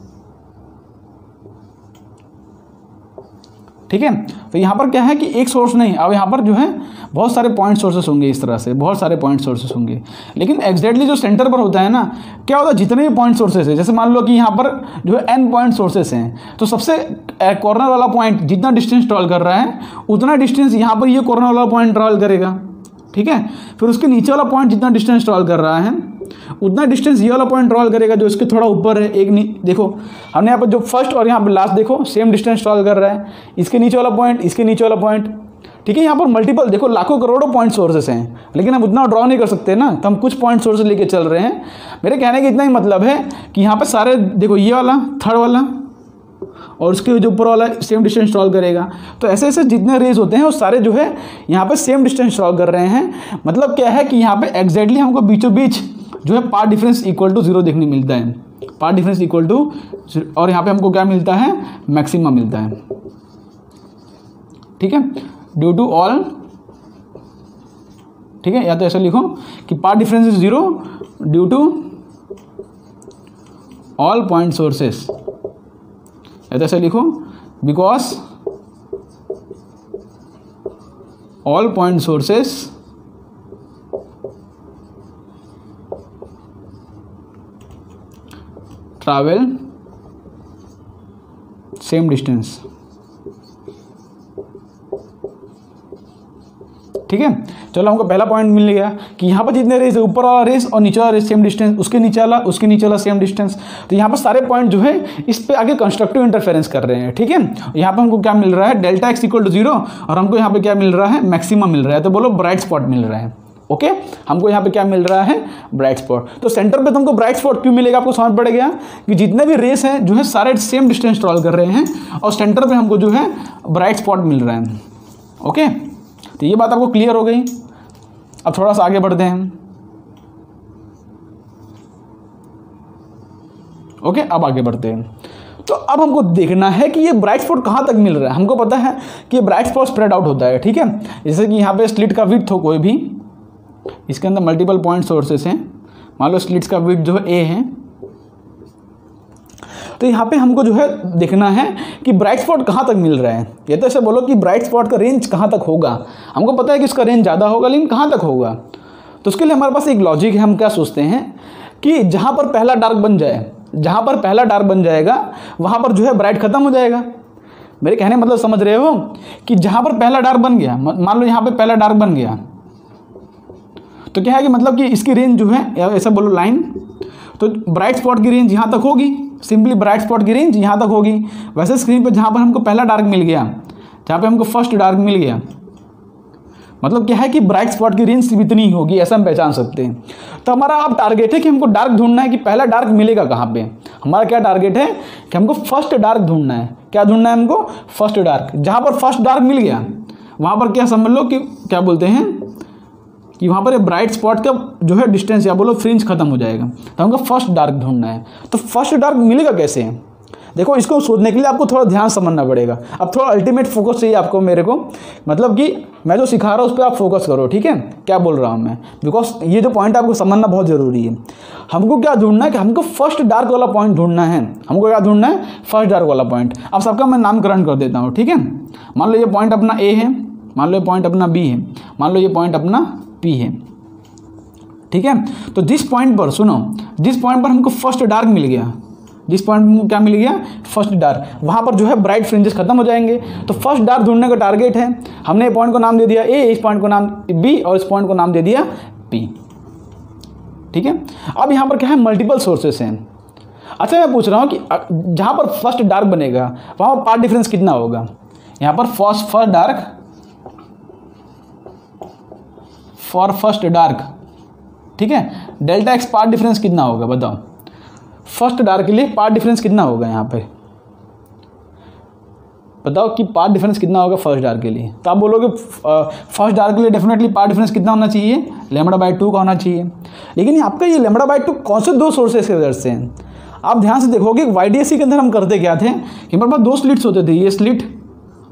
ठीक है, तो यहाँ पर क्या है कि एक सोर्स नहीं, अब यहाँ पर जो है बहुत सारे पॉइंट सोर्सेस होंगे, इस तरह से बहुत सारे पॉइंट सोर्सेस होंगे, लेकिन एग्जैक्टली जो सेंटर पर होता है ना, क्या होता है जितने भी पॉइंट सोर्सेस है, जैसे मान लो कि यहाँ पर जो है n पॉइंट सोर्सेस हैं, तो सबसे कॉर्नर वाला पॉइंट जितना डिस्टेंस ट्रैवल कर रहा है उतना डिस्टेंस यहाँ पर ये कॉर्नर वाला पॉइंट ट्रैवल करेगा। ठीक है, फिर उसके नीचे वाला पॉइंट जितना डिस्टेंस ट्रैवल कर रहा है उतना डिस्टेंस ये वाला पॉइंट ट्रैवल करेगा जो इसके थोड़ा ऊपर है। एक देखो हमने यहाँ पर जो फर्स्ट और यहाँ पर लास्ट देखो सेम डिस्टेंस ट्रैवल कर रहा है, इसके नीचे वाला पॉइंट, इसके नीचे वाला पॉइंट। ठीक है, यहाँ पर मल्टीपल देखो लाखों करोड़ों पॉइंट सोर्सेस हैं, लेकिन हम उतना ड्रॉ नहीं कर सकते ना, तो हम कुछ पॉइंट सोर्सेस लेके चल रहे हैं। मेरे कहने का इतना ही मतलब है कि यहाँ पर सारे देखो ये वाला थर्ड वाला और उसके जो ऊपर वाला सेम डिस्टेंस ट्रैवल करेगा, तो ऐसे ऐसे जितने रेज होते हैं वो सारे जो है यहाँ पे सेम डिस्टेंस ट्रैवल कर रहे हैं। मतलब क्या है कि यहाँ पे एग्जैक्टली हमको बीचों बीच जो है पाथ डिफरेंस इक्वल टू 0 देखने मिलता है, पाथ डिफरेंस इक्वल टू, और यहाँ पे हमको क्या मिलता है, मैक्सिमम मिलता है। ठीक है, ड्यू टू ऑल, ठीक है, या तो ऐसा लिखो कि path difference is 0 due to all point sources, या तो ऐसा लिखो because all point sources travel same distance. ठीक है, चलो हमको पहला पॉइंट मिल गया कि यहाँ पर जितने रेस है ऊपर वाला रेस और नीचे वाला रेस सेम डिस्टेंस, उसके नीचे वाला सेम डिस्टेंस। तो यहाँ पर सारे पॉइंट जो है इस पे आगे कंस्ट्रक्टिव इंटरफेरेंस कर रहे हैं। ठीक है, यहाँ पर हमको क्या मिल रहा है, डेल्टा एक्स इक्वल टू 0 और हमको यहाँ पे क्या मिल रहा है, मैक्सिमम मिल रहा है, तो बोलो ब्राइट स्पॉट मिल रहा है। ओके, हमको यहाँ पे क्या मिल रहा है, ब्राइट स्पॉट। तो सेंटर पे तुमको ब्राइट स्पॉट क्यों मिलेगा, आपको समझ पड़ गया कि जितने भी रेस हैं जो है सारे सेम डिस्टेंस ट्रैवल कर रहे हैं और सेंटर पे हमको जो है ब्राइट स्पॉट मिल रहा है। ओके, तो ये बात आपको क्लियर हो गई। अब थोड़ा सा आगे बढ़ते हैं। ओके, अब आगे बढ़ते हैं। तो अब हमको देखना है कि ये ब्राइट स्पॉट कहाँ तक मिल रहा है। हमको पता है कि ये ब्राइट स्पॉट स्प्रेड आउट होता है। ठीक है, जैसे कि यहाँ पे स्लिट का विड्थ हो कोई भी, इसके अंदर मल्टीपल पॉइंट सोर्सेस हैं, मान लो स्लिट्स का विड्थ जो है ए है, तो यहाँ पे हमको जो है देखना है कि ब्राइट स्पॉट कहाँ तक मिल रहा है। ये तो ऐसे बोलो कि ब्राइट स्पॉट का रेंज कहाँ तक होगा। हमको पता है कि इसका रेंज ज़्यादा होगा, लेकिन कहाँ तक होगा। तो उसके लिए हमारे पास एक लॉजिक है। हम क्या सोचते हैं कि जहाँ पर पहला डार्क बन जाए, जहाँ पर पहला डार्क बन जाएगा वहाँ पर जो है ब्राइट खत्म हो जाएगा। मेरे कहने मतलब समझ रहे हो कि जहाँ पर पहला डार्क बन गया, मान लो यहाँ पर पहला डार्क बन गया, तो क्या है कि मतलब कि इसकी रेंज जो है ऐसा बोलो लाइन, तो ब्राइट स्पॉट की रेंज यहाँ तक होगी, सिंपली ब्राइट स्पॉट की रेंज यहाँ तक होगी। वैसे स्क्रीन पे जहाँ पर हमको पहला डार्क मिल गया, जहाँ पे हमको फर्स्ट डार्क मिल गया, मतलब क्या है कि ब्राइट स्पॉट की रेंज सिर्फ इतनी ही होगी, ऐसा हम पहचान सकते हैं। तो हमारा अब टारगेट है कि हमको डार्क ढूंढना है कि पहला डार्क मिलेगा कहाँ पे। हमारा क्या टारगेट है कि हमको फर्स्ट डार्क ढूंढना है। क्या ढूंढना है हमको, फर्स्ट डार्क। जहाँ पर फर्स्ट डार्क मिल गया वहाँ पर क्या समझ लो कि क्या बोलते हैं कि वहाँ पर ब्राइट स्पॉट का जो है डिस्टेंस या बोलो फ्रिंज खत्म हो जाएगा। तो हमको फर्स्ट डार्क ढूंढना है। तो फर्स्ट डार्क मिलेगा कैसे, देखो इसको सोचने के लिए आपको थोड़ा ध्यान समझना पड़ेगा। अब थोड़ा अल्टीमेट फोकस चाहिए आपको मेरे को, मतलब कि मैं जो सिखा रहा हूँ उस पर आप फोकस करो। ठीक है, क्या बोल रहा हूँ मैं, बिकॉज ये जो पॉइंट आपको समझना बहुत ज़रूरी है। हमको क्या ढूंढना है कि हमको फर्स्ट डार्क वाला पॉइंट ढूंढना है। हमको क्या ढूंढना है, फर्स्ट डार्क वाला पॉइंट। अब सबका मैं नामकरण कर देता हूँ। ठीक है, मान लो ये पॉइंट अपना ए है, मान लो ये पॉइंट अपना बी है, मान लो ये पॉइंट अपना पी है। ठीक है, तो जिस पॉइंट पर सुनो, जिस पॉइंट पर हमको फर्स्ट डार्क मिल गया, जिस पॉइंट में क्या मिल गया, फर्स्ट डार्क, वहाँ पर जो है ब्राइट फ्रिंजेस खत्म हो जाएंगे। तो फर्स्ट डार्क ढूंढने का टारगेट है, हमने पॉइंट को नाम दे दिया ए, इस पॉइंट को नाम बी और इस पॉइंट को नाम दे दिया पी। ठीक है, अब यहाँ पर क्या है, मल्टीपल सोर्सेस हैं। अच्छा मैं पूछ रहा हूँ कि जहाँ पर फर्स्ट डार्क बनेगा वहाँ पर पाथ डिफरेंस कितना होगा। यहाँ पर first dark for first dark, ठीक है, डेल्टा एक्स पाथ डिफरेंस कितना होगा बताओ। फर्स्ट डार्क के लिए पाथ डिफरेंस कितना होगा, यहाँ पे बताओ कि पाथ डिफरेंस कितना होगा फर्स्ट डार्क के लिए। तो आप बोलोगे फर्स्ट डार्क के लिए डेफिनेटली पाथ डिफरेंस कितना होना चाहिए, λ/2 का होना चाहिए। लेकिन आपका ये λ/2 कौन से दो सोर्सेस की वजह से हैं। आप ध्यान से देखोगे YDSC के अंदर हम करते क्या थे कि हमारे पास दो स्लिट्स होते थे, ये स्लिट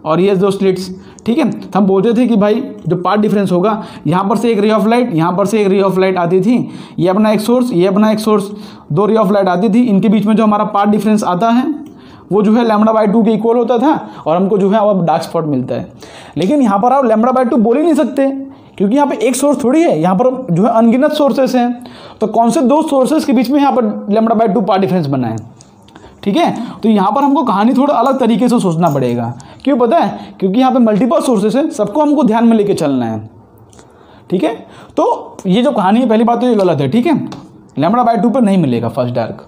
और ये दो स्लिट्स। ठीक है, तो हम बोलते थे कि भाई जो पाथ डिफरेंस होगा, यहाँ पर से एक रे ऑफ लाइट, यहाँ पर से एक रे ऑफ लाइट आती थी, ये अपना एक सोर्स, ये अपना एक सोर्स, दो रे ऑफ लाइट आती थी, इनके बीच में जो हमारा पाथ डिफरेंस आता है वो जो है λ/2 के इक्वल होता था और हमको जो है अब डार्क स्पॉट मिलता है। लेकिन यहाँ पर आप λ/2 बोल ही नहीं सकते क्योंकि यहाँ पे एक सोर्स थोड़ी है, यहाँ पर जो है अनगिनत सोर्सेस हैं। तो कौन से दो सोर्सेस के बीच में यहाँ पर λ/2 पाथ डिफरेंस बना है। ठीक है, तो यहाँ पर हमको कहानी थोड़ा अलग तरीके से सोचना पड़ेगा। क्यों पता है, क्योंकि यहाँ पे मल्टीपल सोर्सेस हैं, सबको हमको ध्यान में लेके चलना है। ठीक है, तो ये जो कहानी है पहली बात तो ये गलत है। ठीक है, λ/2 पर नहीं मिलेगा फर्स्ट डार्क।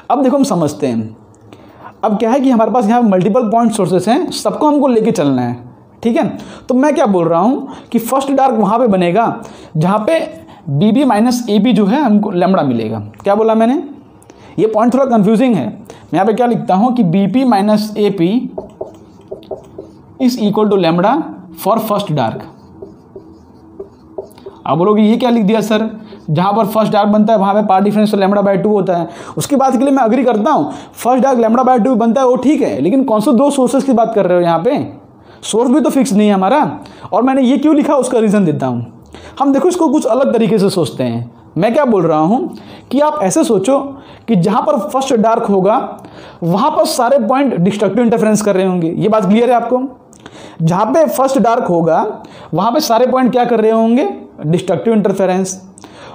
अब देखो हम समझते हैं, अब क्या है कि हमारे पास यहाँ मल्टीपल पॉइंट सोर्सेस हैं, सबको हमको लेके चलना है। ठीक है, तो मैं क्या बोल रहा हूँ कि फर्स्ट डार्क वहाँ पे बनेगा जहाँ पे BB माइनस AB जो है हमको लैम्बडा मिलेगा। क्या बोला मैंने, ये पॉइंट थोड़ा कंफ्यूजिंग है। मैं यहाँ पे क्या लिखता हूँ कि BP minus AP is equal to lambda for first dark. आप बोलोगे ये क्या लिख दिया सर, जहाँ पर फर्स्ट डार्क बनता है वहाँ पे पाथ डिफरेंस λ/2 होता है। उसकी बात के लिए मैं अग्री करता हूँ, फर्स्ट डार्क λ/2 बनता है वो ठीक है, लेकिन कौन से दो सोर्सेस की बात कर रहे हो, यहाँ पे सोर्स भी तो फिक्स नहीं है हमारा। और मैंने ये क्यों लिखा उसका रीज़न देता हूँ। हम देखो इसको कुछ अलग तरीके से सोचते हैं। मैं क्या बोल रहा हूँ कि आप ऐसे सोचो कि जहाँ पर फर्स्ट डार्क होगा वहाँ पर सारे पॉइंट डिस्ट्रक्टिव इंटरफेरेंस कर रहे होंगे। ये बात क्लियर है आपको, जहाँ पे फर्स्ट डार्क होगा वहाँ पे सारे पॉइंट क्या कर रहे होंगे, डिस्ट्रक्टिव इंटरफेरेंस।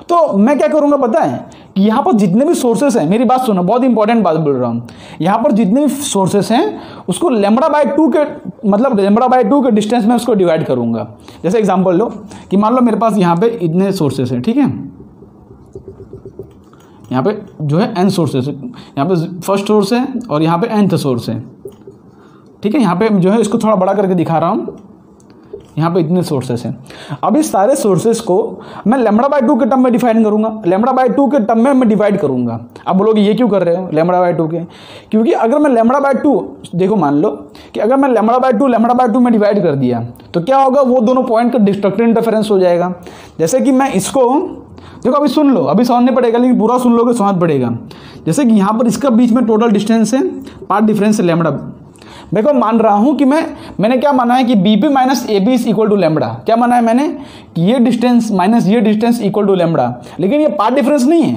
तो मैं क्या करूँगा पता है कि यहाँ पर जितने भी सोर्सेस हैं, मेरी बात सुनो, बहुत इंपॉर्टेंट बात बोल रहा हूँ, यहाँ पर जितने भी सोर्सेस हैं उसको λ/2 के मतलब λ/2 के डिस्टेंस में उसको डिवाइड करूँगा। जैसे एग्जांपल लो कि मान लो मेरे पास यहाँ पे इतने सोर्सेस हैं। ठीक है, यहाँ पे जो है n सोर्सेस है, यहाँ पे फर्स्ट सोर्स है और यहाँ पे nth सोर्स है। ठीक है, यहाँ पे जो है इसको थोड़ा बड़ा करके दिखा रहा हूँ, यहाँ पे इतने सोर्सेस हैं। अब इस सारे सोर्सेस को मैं λ/2 के टर्म में डिफाइन करूँगा, λ/2 के टर्म में मैं डिवाइड करूँगा। अब बोलोगे ये क्यों कर रहे हो λ/2 के, क्योंकि अगर मैं λ/2 देखो मान लो कि अगर मैं λ/2 में डिवाइड कर दिया तो क्या होगा, वो दोनों पॉइंट का डिस्ट्रक्टिव इंटरफेरेंस हो जाएगा। जैसे कि मैं इसको देखो, अभी सुन लो, अभी समझने पड़ेगा लेकिन पूरा सुन लोगे समझ पड़ेगा। जैसे कि यहाँ पर इसका बीच में टोटल डिस्टेंस है, पाथ डिफरेंस है लैम्बडा। देखो मान रहा हूँ कि मैंने क्या माना है कि BP minus AB is equal to lambda. क्या माना है मैंने कि ये डिस्टेंस माइनस ये डिस्टेंस इक्वल टू लैम्बडा। लेकिन ये पाथ डिफरेंस नहीं है,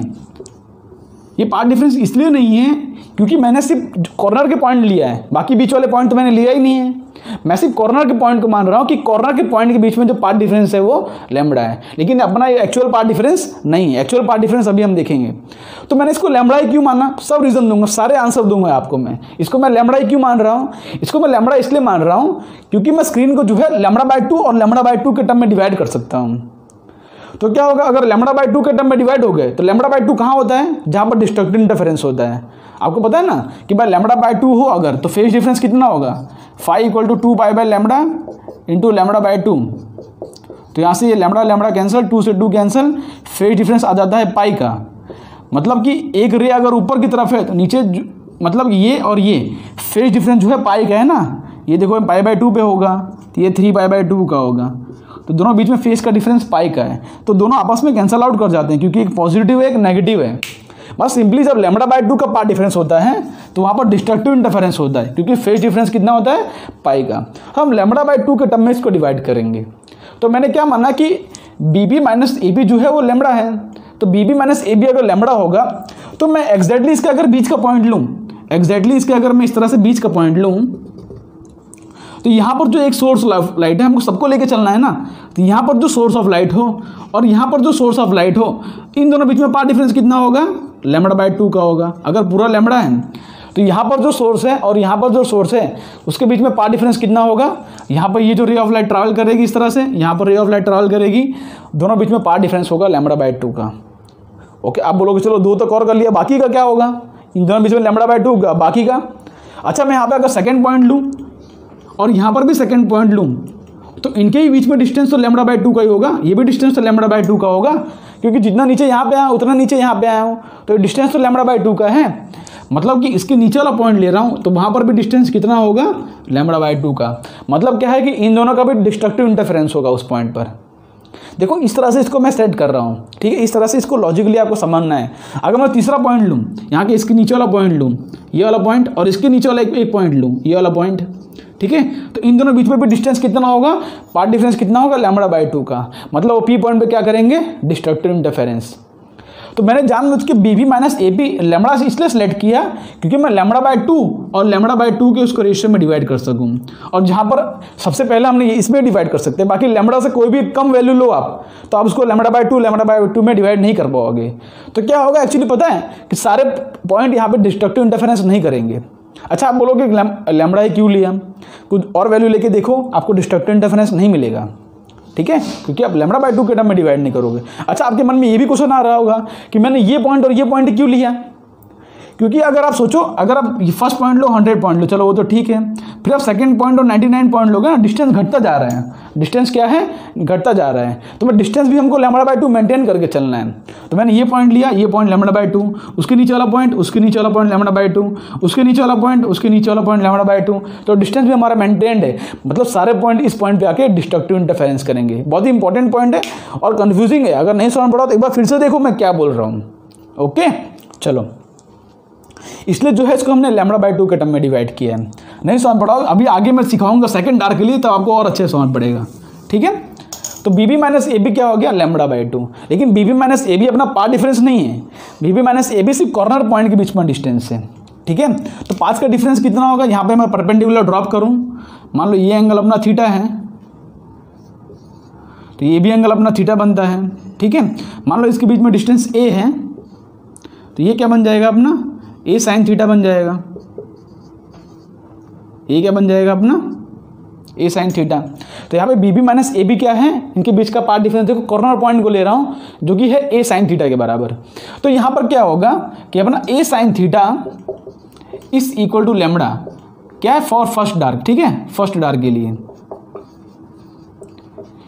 ये पाथ डिफरेंस इसलिए नहीं है क्योंकि मैंने सिर्फ कॉर्नर के पॉइंट लिया है, बाकी बीच वाले पॉइंट तो मैंने लिया ही नहीं है। मैं सिर्फ कॉर्नर के पॉइंट को मान रहा हूँ कि कॉर्नर के पॉइंट के बीच में जो पाथ डिफरेंस है वो लैम्बडा है, लेकिन अपना ये एक्चुअल पाथ डिफरेंस नहीं है। एक्चुअल पाथ डिफरेंस अभी हम देखेंगे। तो मैंने इसको लैम्बडा ही क्यों माना, सब रीज़न दूंगा, सारे आंसर दूंगा आपको मैं। इसको मैं लैम्बडा ही क्यों मान रहा हूँ, इसको मैं लैम्बडा इसलिए मान रहा हूँ क्योंकि मैं स्क्रीन को जो है λ/2 और λ/2 के टर्म में डिवाइड कर सकता हूँ। तो क्या होगा, अगर λ/2 के टर्म में डिवाइड हो गए तो λ/2 कहाँ होता है, जहाँ पर डिस्ट्रक्टिव इंटरफेरेंस होता है। आपको पता है ना कि भाई λ/2 हो अगर तो फेज डिफरेंस कितना होगा, फाई इक्वल टू 2π/λ इंटू λ/2। तो यहाँ से ये लैम्बडा कैंसिल, 2 से 2 कैंसिल, फेज डिफरेंस आ जाता है पाई का। मतलब कि एक रे अगर ऊपर की तरफ है तो नीचे मतलब ये और ये फेज डिफरेंस जो है पाई का है ना, ये देखो π/2 पे होगा तो ये 3π/2 का होगा। तो दोनों बीच में फेज का डिफरेंस पाई का है, तो दोनों आपस में कैंसल आउट कर जाते हैं क्योंकि एक पॉजिटिव है एक नेगेटिव है। बस सिंपली जब λ/2 का पाथ डिफरेंस होता है तो वहाँ पर डिस्ट्रक्टिव इंटरफेरेंस होता है क्योंकि फेज डिफरेंस कितना होता है, पाई का। हम λ/2 के टर्म में इसको डिवाइड करेंगे। तो मैंने क्या माना कि BB माइनस AB जो है वो लैम्बडा है, तो BB माइनस AB अगर लैम्बडा होगा तो मैं एग्जैक्टली इसका अगर बीच का पॉइंट लूँ, एग्जैक्टली इसके अगर मैं इस तरह से बीच का पॉइंट लूँ तो यहाँ पर जो एक सोर्स ऑफ लाइट है, हमको सबको लेके चलना है ना, तो यहाँ पर जो सोर्स ऑफ लाइट हो और यहाँ पर जो सोर्स ऑफ लाइट हो, इन दोनों बीच में पाथ डिफरेंस कितना होगा, λ/2 का होगा। अगर पूरा लैम्बडा है तो यहाँ पर जो सोर्स है और यहाँ पर जो सोर्स है उसके बीच में पाथ डिफरेंस कितना होगा, यहाँ पर ये जो रे ऑफ लाइट ट्रैवल करेगी इस तरह से, यहाँ पर रे ऑफ लाइट ट्रैवल करेगी, दोनों बीच में पाथ डिफरेंस होगा λ/2 का। ओके, आप बोलोगे चलो 2 तक और कर लिया, बाकी का क्या होगा, इन दोनों बीच में λ/2 का, बाकी का। अच्छा, मैं यहाँ पे अगर सेकेंड पॉइंट लूँ और यहाँ पर भी सेकेंड पॉइंट लूँ तो इनके ही बीच में डिस्टेंस तो λ/2 का ही होगा, ये भी डिस्टेंस तो λ/2 का होगा, क्योंकि जितना नीचे यहाँ पे आया उतना नीचे यहाँ पे आया हूँ, तो डिस्टेंस तो λ/2 का है। मतलब कि इसके नीचे वाला पॉइंट ले रहा हूँ तो वहाँ पर भी डिस्टेंस कितना होगा, λ/2 का। मतलब क्या है कि इन दोनों का भी डिस्ट्रक्टिव इंटरफेरेंस होगा उस पॉइंट पर। देखो इस तरह से इसको मैं सेट कर रहा हूँ, ठीक है, इस तरह से इसको लॉजिकली आपको समझना है। अगर मैं तीसरा पॉइंट लूँ, यहाँ के इसके नीचे वाला पॉइंट लूँ, ये वाला पॉइंट, और इसके नीचे वाला एक पॉइंट लूँ, ये वाला पॉइंट, ठीक है, तो इन दोनों बीच में भी डिस्टेंस कितना होगा, पाथ डिफरेंस कितना होगा, λ/2 का। मतलब वो पी पॉइंट पे क्या करेंगे, डिस्ट्रक्टिव इंटरफेरेंस। तो मैंने जानबूझ के B B minus A P lambda से इसलिए सेलेक्ट किया क्योंकि मैं λ/2 और λ/2 के उसको रेशियो में डिवाइड कर सकूं। और जहाँ पर सबसे पहले हमने ये इसमें डिवाइड कर सकते हैं, बाकी लैम्बडा से कोई भी कम वैल्यू लो आप तो आप उसको λ/2 में डिवाइड नहीं कर पाओगे। तो क्या होगा एक्चुअली पता है कि सारे पॉइंट यहाँ पर डिस्ट्रक्टिव इंटरफेरेंस नहीं करेंगे। अच्छा, आप बोलोगे लैम्बडा ही क्यों लिया, कुछ और वैल्यू लेके देखो, आपको डिस्ट्रक्टिव इंटरफेरेंस नहीं मिलेगा, ठीक है, क्योंकि आप λ/2 के टर्म में डिवाइड नहीं करोगे। अच्छा, आपके मन में ये भी क्वेश्चन आ रहा होगा कि मैंने ये पॉइंट और ये पॉइंट क्यों लिया, क्योंकि अगर आप सोचो, अगर आप फर्स्ट पॉइंट लो 100 पॉइंट लो, चलो वो तो ठीक है, फिर आप सेकंड पॉइंट और 99 पॉइंट लोगे ना, डिस्टेंस घटता जा रहा है, डिस्टेंस क्या है, घटता जा रहा है। तो मैं डिस्टेंस भी हमको λ/2 मेंटेन करके चलना है। तो मैंने ये पॉइंट लिया, ये पॉइंट λ/2, उसके नीचे वाला पॉइंट, उसके नीचे वाला पॉइंट λ/2, उसके नीचे वाला पॉइंट, उसके नीचे वाला पॉइंट λ/2, तो डिस्टेंस भी हमारा मेंटेन्ड है। मतलब सारे पॉइंट इस पॉइंट पे आके डिस्ट्रक्टिव इंटरफेरेंस करेंगे। बहुत ही इंपॉर्टेंट पॉइंट है और कंफ्यूजिंग है, अगर नहीं समझ पड़ा तो एक बार फिर से देखो मैं क्या बोल रहा हूँ। ओके, चलो, इसलिए जो है इसको हमने λ/2 के टर्म में डिवाइड किया है। नहीं समझ पड़ा, अभी आगे मैं सिखाऊंगा सेकंड डार्क के लिए, तो आपको और अच्छे से समझ पड़ेगा, ठीक है। तो B B minus A B क्या हो गया, λ/2। लेकिन B B minus A B अपना पाथ डिफरेंस नहीं है, B B minus A B सिर्फ कॉर्नर पॉइंट के बीच में डिस्टेंस है, ठीक है। तो पाथ का डिफरेंस कितना होगा, यहाँ पे मैं परपेंडिकुलर ड्रॉप करूँ, मान लो ये एंगल अपना थीटा है, तो ये भी एंगल अपना थीटा बनता है, ठीक है। मान लो इसके बीच में डिस्टेंस ए है, तो ये क्या बन जाएगा अपना, ए साइन थीटा बन जाएगा। ये क्या बन जाएगा अपना, ए साइन थीटा। तो यहाँ पे B B minus A B क्या है, इनके बीच का पाथ डिफरेंस देखो, कॉर्नर पॉइंट को ले रहा हूँ जो कि है ए साइन थीटा के बराबर। तो यहाँ पर क्या होगा कि अपना A sine theta is equal to lambda क्या है, फॉर फर्स्ट डार्क, ठीक है, फर्स्ट डार्क के लिए।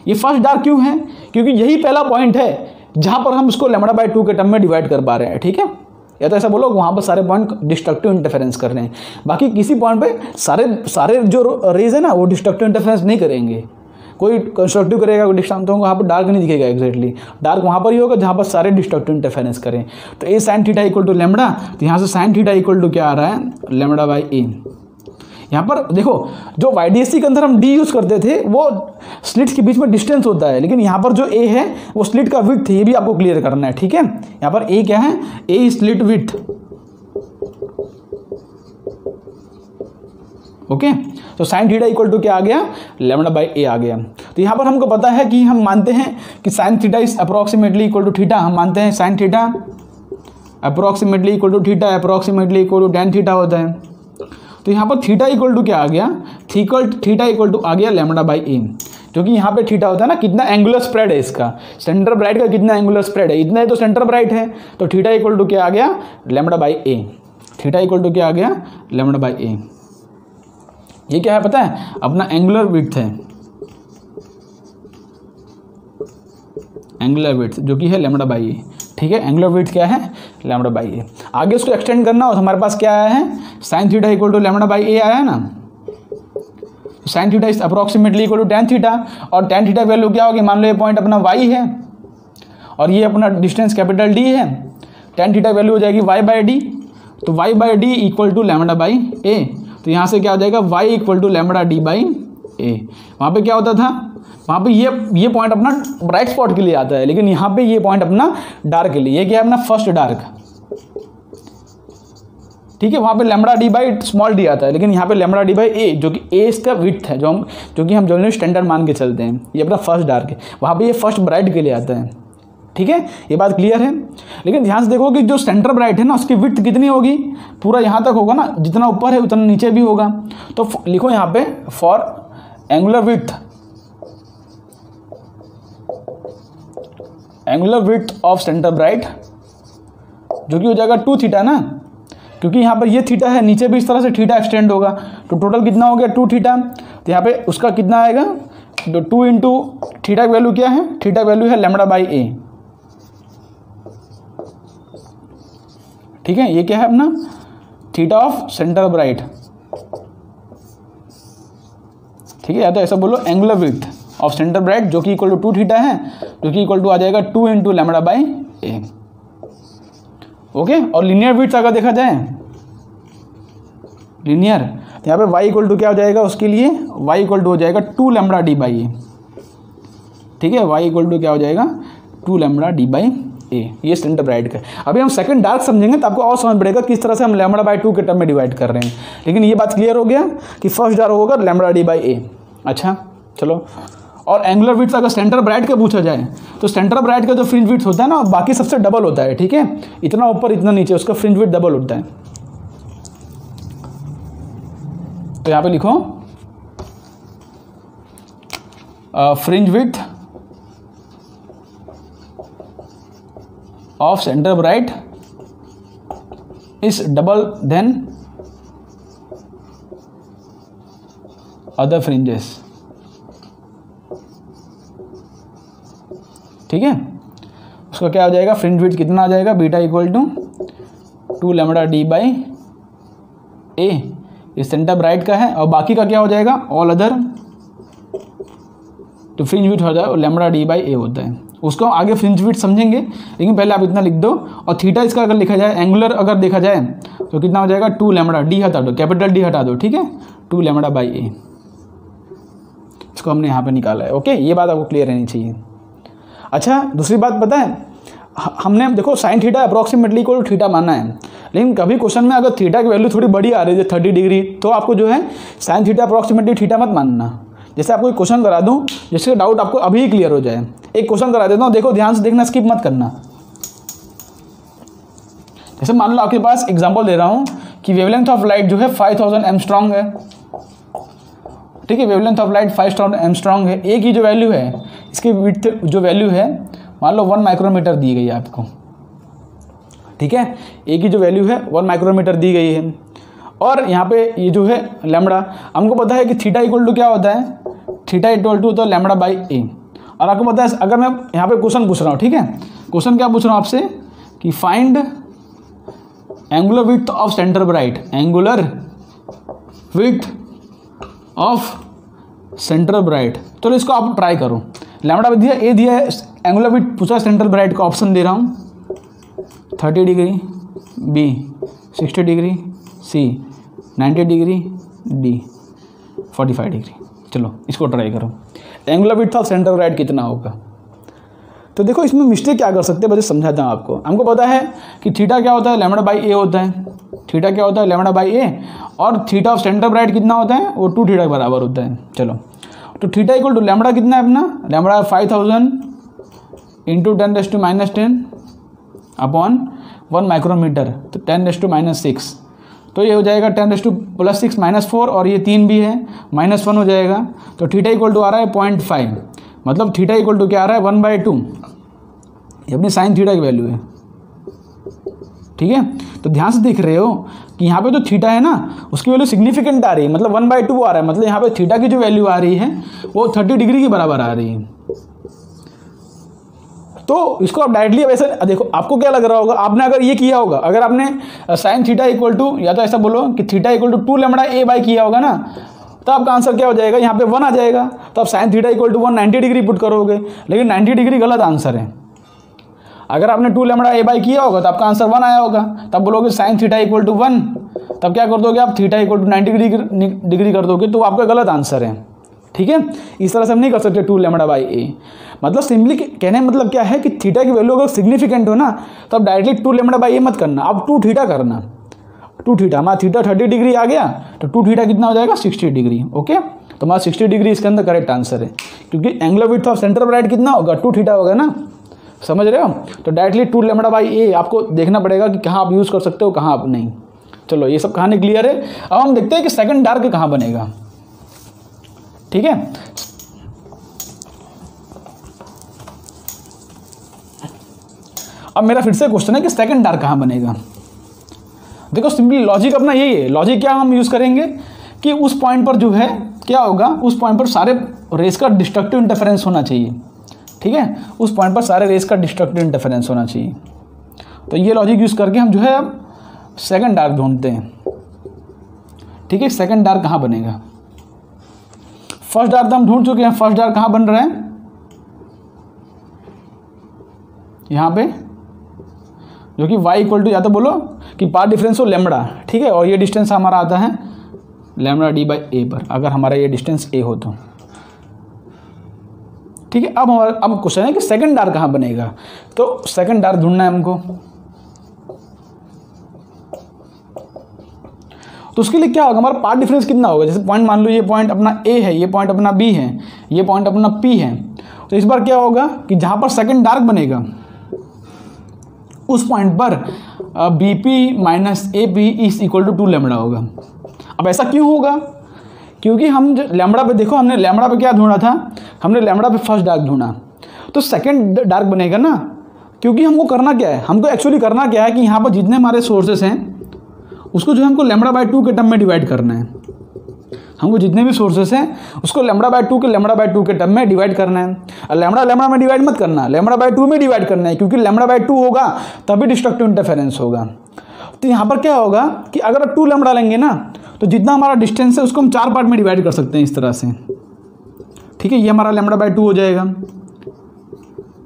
ये फर्स्ट डार्क क्यों है, क्योंकि यही पहला पॉइंट है जहाँ पर हम उसको λ/2 के टर्म में डिवाइड कर पा रहे हैं, ठीक है। या तो ऐसा बोलो वहाँ पर सारे पॉइंट डिस्ट्रक्टिव इंटरफेरेंस कर रहे हैं, बाकी किसी पॉइंट पे सारे जो रेज है ना वो डिस्ट्रक्टिव इंटरफेरेंस नहीं करेंगे। कोई कंस्ट्रक्टिव करेगा, कोई डिस्ट्रक्टिव, तो वहाँ पर डार्क नहीं दिखेगा एग्जैक्टली, डार्क वहाँ पर ही होगा जहाँ पर सारे डिस्ट्रक्टिव इंटरफेरेंस करें। तो A sine theta equal to lambda, तो यहाँ से साइन थीटा इक्वल टू क्या आ रहा है, λ/a। यहाँ पर देखो जो YDSC के अंदर हम D यूज़ करते थे वो स्लिट्स के बीच में डिस्टेंस होता है, लेकिन यहाँ पर जो A है वो स्लिट का विड्थ है, ये भी आपको क्लियर करना है, ठीक है। यहाँ पर A क्या है, A स्लिट विड्थ, ओके। तो साइन थीटा इक्वल टू क्या आ गया, λ/a आ गया। तो यहाँ पर हमको पता है कि हम मानते हैं कि sine theta is approximately equal to theta, हम मानते हैं sine theta approximately equal to theta, approximately equal to tan theta होता है। तो यहाँ पर थीटा इक्वल टू क्या आ गया, थीटा इक्वल टू आ गया λ/a, क्योंकि यहाँ पे थीटा होता है ना, कितना एंगुलर स्प्रेड है इसका, सेंटर ब्राइट का कितना एंगुलर स्प्रेड है, इतना ही तो सेंटर ब्राइट है। तो थीटा इक्वल टू क्या आ गया, λ/a, थीटा इक्वल टू क्या आ गया, λ/a। ये क्या है पता है, अपना एंगुलर विड्थ है, एंगुलर विड्थ जो कि है λ/a, ठीक है। एंगुलर विड्थ क्या है, λ/a। आगे उसको एक्सटेंड करना हो तो हमारे पास क्या आया है, sign theta equal to λ/a आया है ना। Sine theta is approximately equal to tan theta, और tan थीटा वैल्यू क्या होगी, मान लो ये पॉइंट अपना y है और ये अपना डिस्टेंस कैपिटल D है, tan थीटा वैल्यू हो जाएगी y/d। तो y/d इक्वल टू λ/a। तो यहाँ से क्या हो जाएगा, y इक्वल टू λ/d/a। वहाँ पे क्या होता था, वहाँ पे ये पॉइंट अपना ब्राइट स्पॉट के लिए आता है, लेकिन यहाँ पे ये पॉइंट अपना डार्क के लिए, ये क्या है अपना फर्स्ट डार्क, ठीक है, वहाँ पे lambda D by small D आता है, लेकिन यहाँ पे लैम्बडा डी बाई ए, जो कि ए इसका विड्थ है, जो कि हम जनरली स्टैंडर्ड मान के चलते हैं। ये अपना फर्स्ट डार्क है, वहाँ पे ये फर्स्ट ब्राइट के लिए आता है। ठीक है, ये बात क्लियर है। लेकिन ध्यान से देखो कि जो सेंटर ब्राइट है ना, उसकी विड्थ कितनी होगी, पूरा यहाँ तक होगा ना, जितना ऊपर है उतना नीचे भी होगा। तो लिखो यहाँ पे for angular width of centre bright, जो कि हो जाएगा 2 थीटा ना, क्योंकि यहाँ पर ये थीटा है, नीचे भी इस तरह से थीटा एक्सटेंड होगा, तो टोटल कितना हो गया 2 थीटा। तो यहाँ पे उसका कितना आएगा, तो 2 इंटू थीटा की वैल्यू क्या है, थीटा की वैल्यू है लैम्बडा बाई ए। ठीक है, ये क्या है अपना थीटा ऑफ सेंटर ब्राइट। ठीक है, या तो ऐसा बोलो angular width of centre bright, जो कि इक्वल टू 2 थीटा है, जो कि इक्वल टू आ जाएगा 2 into lambda by A. Okay, और लीनियर विड्थ अगर देखा जाए लीनियर, तो यहाँ पे y इक्वल टू क्या हो जाएगा, उसके लिए y इक्वल टू हो जाएगा 2 लैम्बडा डी बाई ए। ठीक है, y इक्वल टू क्या हो जाएगा 2 लैम्बडा डी बाई ए, ये सेंटर ब्राइट का। अभी हम सेकंड डार्क समझेंगे तो आपको और समझ पड़ेगा किस तरह से हम लैम्बडा बाई 2 के टर्म में डिवाइड कर रहे हैं। लेकिन ये बात क्लियर हो गया कि फर्स्ट डार्क होगा लैम्बडा डी बाई ए। अच्छा चलो, और एंगुलर विड्थ अगर सेंटर ब्राइट का पूछा जाए तो सेंटर ब्राइट का जो फ्रिंज विड्थ होता है ना, बाकी सबसे डबल होता है। ठीक है, इतना ऊपर इतना नीचे, उसका फ्रिंज विड्थ डबल होता है। तो यहाँ पे लिखो fringe width of centre bright is double than other fringes. ठीक है, उसका क्या हो जाएगा, फ्रिंज विड्थ कितना आ जाएगा, beta equal to 2 lambda D by A, ये सेंटर ब्राइट का है, और बाकी का क्या हो जाएगा ऑल अदर, तो फ्रिंज विड्थ हो जाएगा लैम्बडा डी बाई ए होता है। उसको आगे फ्रिंज विड्थ समझेंगे, लेकिन पहले आप इतना लिख दो। और थीटा इसका अगर लिखा जाए, एंगुलर अगर देखा जाए तो कितना हो जाएगा 2 लैम्बडा, डी हटा दो, कैपिटल डी हटा दो। ठीक है, 2 लैम्बडा बाई ए, इसको हमने यहाँ पे निकाला है। ओके, ये बात आपको क्लियर रहनी चाहिए। अच्छा, दूसरी बात पता है, हमने देखो sine theta approximately equal to theta माना है, लेकिन कभी क्वेश्चन में अगर थीटा की वैल्यू थोड़ी बड़ी आ रही है 30 डिग्री, तो आपको जो है साइन थीटा अप्रॉक्सीमेटली थीटा मत मानना। जैसे आपको एक क्वेश्चन करा दूं जिससे डाउट आपको अभी ही क्लियर हो जाए। एक क्वेश्चन करा देता हूँ, देखो ध्यान से देखना, स्किप मत करना। जैसे मान लो आपके पास एग्जांपल दे रहा हूँ कि वेवलेंथ ऑफ लाइट जो है 5000 एंगस्ट्रॉम है। ठीक है, वेवलेंथ ऑफ लाइट 5000 एंगस्ट्रॉम है। ए की जो वैल्यू है, इसकी विड्थ जो वैल्यू है मान लो 1 माइक्रोमीटर दी गई है आपको। ठीक है, ए की जो वैल्यू है 1 माइक्रोमीटर दी गई है, और यहाँ पे ये जो है लैम्बडा, हमको पता है कि थीटा इक्वल टू क्या होता है, थीटा इक्वल टू तो लैम्बडा बाई ए। और आपको पता है, अगर मैं यहाँ पे क्वेश्चन पूछ रहा हूँ, ठीक है, क्वेश्चन क्या पूछ रहा हूँ आपसे कि find angular width of centre bright, angular width of centre bright. चलो इसको आप ट्राई करो, लैम्बडा दिया, ए दिया है, एंगुलर विड्थ पूछा सेंटर ब्राइट का, ऑप्शन दे रहा हूँ 30 डिग्री, बी 60 डिग्री, सी 90 डिग्री, डी 45 डिग्री। चलो इसको ट्राई करो, angular width of centre bright कितना होगा। तो देखो इसमें मिस्टेक क्या कर सकते हैं, बस समझाता हूँ आपको। हमको पता है कि थीटा क्या होता है, लैम्बडा बाई ए होता है। थीटा क्या होता है, लैम्बडा बाई ए, और थीटा ऑफ सेंटर ब्राइट कितना होता है, वो 2 थीटा के बराबर होता है। चलो, तो थीटा इक्वल टू लैम्बडा कितना है अपना, लैम्बडा 5000 इंटू 10⁻⁻10 अपॉन 1 माइक्रोमीटर, तो 10⁻⁻6, तो ये हो जाएगा 10⁻+6 -4, और ये 3 भी है, -1 हो जाएगा। तो थीटा इक्वल टू आ रहा है 0.5, मतलब थीटा इक्वल टू क्या आ रहा है 1/2। ये अपनी साइन थीटा की वैल्यू है। ठीक है, तो ध्यान से देख रहे हो कि यहाँ पे जो थीटा है ना, उसकी वैल्यू सिग्निफिकेंट आ रही है, मतलब 1/2 आ रहा है, मतलब यहाँ पे थीटा की जो वैल्यू आ रही है वो 30 डिग्री के बराबर आ रही है। तो इसको आप डायरेक्टली वैसे देखो, आपको क्या लग रहा होगा, आपने अगर ये किया होगा, अगर आपने साइन थीटा इक्वल टू, या तो ऐसा बोलो कि theta equal to 2 lambda A by किया होगा ना, तो आपका आंसर क्या हो जाएगा, यहाँ पे 1 आ जाएगा। तो आप sine theta equal to 190 degree put करोगे, लेकिन 90 डिग्री गलत आंसर है। अगर आपने 2 लैम्बडा ए बाई किया होगा तो आपका आंसर 1 आया होगा, तब बोलोगे साइन थीटा इक्वल टू 1, तब क्या कर दोगे आप, थीटा इक्वल टू 90 डिग्री कर दोगे, तो आपका गलत आंसर है। ठीक है, इस तरह से हम नहीं कर सकते 2 लैम्बडा बाई ए। मतलब सिंपली कहने का मतलब क्या है कि थीटा की वैल्यू अगर सिग्निफिकेंट हो ना, तो आप डायरेक्टली 2 लैम्बडा बाई ए मत करना, आप 2 थीटा करना। 2 थीटा, हमारा थीटा 30 डिग्री आ गया तो 2 थीटा कितना हो जाएगा 60 डिग्री। ओके, तो हमारा 60 डिग्री इसके अंदर करेक्ट आंसर है, क्योंकि angular width of centre of light कितना होगा 2 थीटा होगा ना, समझ रहे हो। तो डायरेक्टली 2 लैम्बडा बाई ए आपको देखना पड़ेगा कि कहाँ आप यूज़ कर सकते हो कहाँ आप नहीं। चलो ये सब कहानी क्लियर है। अब हम देखते हैं कि सेकंड डार्क कहाँ बनेगा। ठीक है, अब मेरा फिर से क्वेश्चन है कि सेकंड डार्क कहाँ बनेगा। देखो सिंपली लॉजिक अपना यही है। लॉजिक क्या हम यूज़ करेंगे कि उस पॉइंट पर जो है क्या होगा, उस पॉइंट पर सारे रेस का डिस्ट्रक्टिव इंटरफेरेंस होना चाहिए। ठीक है, उस पॉइंट पर सारे रेस का डिस्ट्रक्टिव इंटरफेरेंस होना चाहिए। तो ये लॉजिक यूज़ करके हम जो है अब सेकंड डार्क ढूंढते हैं। ठीक है, सेकंड डार्क कहाँ बनेगा। फर्स्ट डार्क तो हम ढूंढ चुके हैं। फर्स्ट डार्क कहाँ बन रहा है, यहाँ पे, जो कि y इक्वल टू, या तो बोलो कि पाथ डिफरेंस हो लैम्बडा। ठीक है, और ये डिस्टेंस हमारा आता है लैम्बडा डी बाई ए पर, अगर हमारा ये डिस्टेंस a हो तो। ठीक है, अब क्वेश्चन है कि सेकंड डार्क कहाँ बनेगा। तो सेकंड डार्क ढूंढना है हमको। तो उसके लिए क्या होगा, हमारा पाथ डिफरेंस कितना होगा। जैसे पॉइंट मान लो ये पॉइंट अपना A है, ये पॉइंट अपना B है, ये पॉइंट अपना P है। तो इस बार क्या होगा कि जहाँ पर सेकंड डार्क बनेगा उस पॉइंट पर BP minus AP is equal to 2 lambda होगा। अब ऐसा क्यों होगा, क्योंकि हम लैम्बडा पे, देखो हमने लैम्बडा पे क्या ढूंढा था, हमने लैम्बडा पे फर्स्ट डार्क ढूंढा, तो सेकंड डार्क बनेगा ना। क्योंकि हमको करना क्या है, हमको एक्चुअली करना क्या है कि यहाँ पर जितने हमारे सोर्सेस हैं उसको जो है हमको लैम्बडा बाई 2 के टर्म में डिवाइड करना है। हमको जितने भी सोर्सेस हैं उसको लैम्बडा बाई 2 के टर्म में डिवाइड करना है। लैम्बडा में डिवाइड मत करना, लैम्बडा बाई 2 में डिवाइड करना है, क्योंकि लैम्बडा बाई 2 होगा तभी डिस्ट्रक्टिव इंटरफेरेंस होगा। तो यहाँ पर क्या होगा कि अगर आप 2 लैम्बडा लेंगे ना तो जितना हमारा डिस्टेंस है उसको हम 4 पार्ट में डिवाइड कर सकते हैं इस तरह से। ठीक है, ये हमारा लैम्बडा बाई 2 हो जाएगा,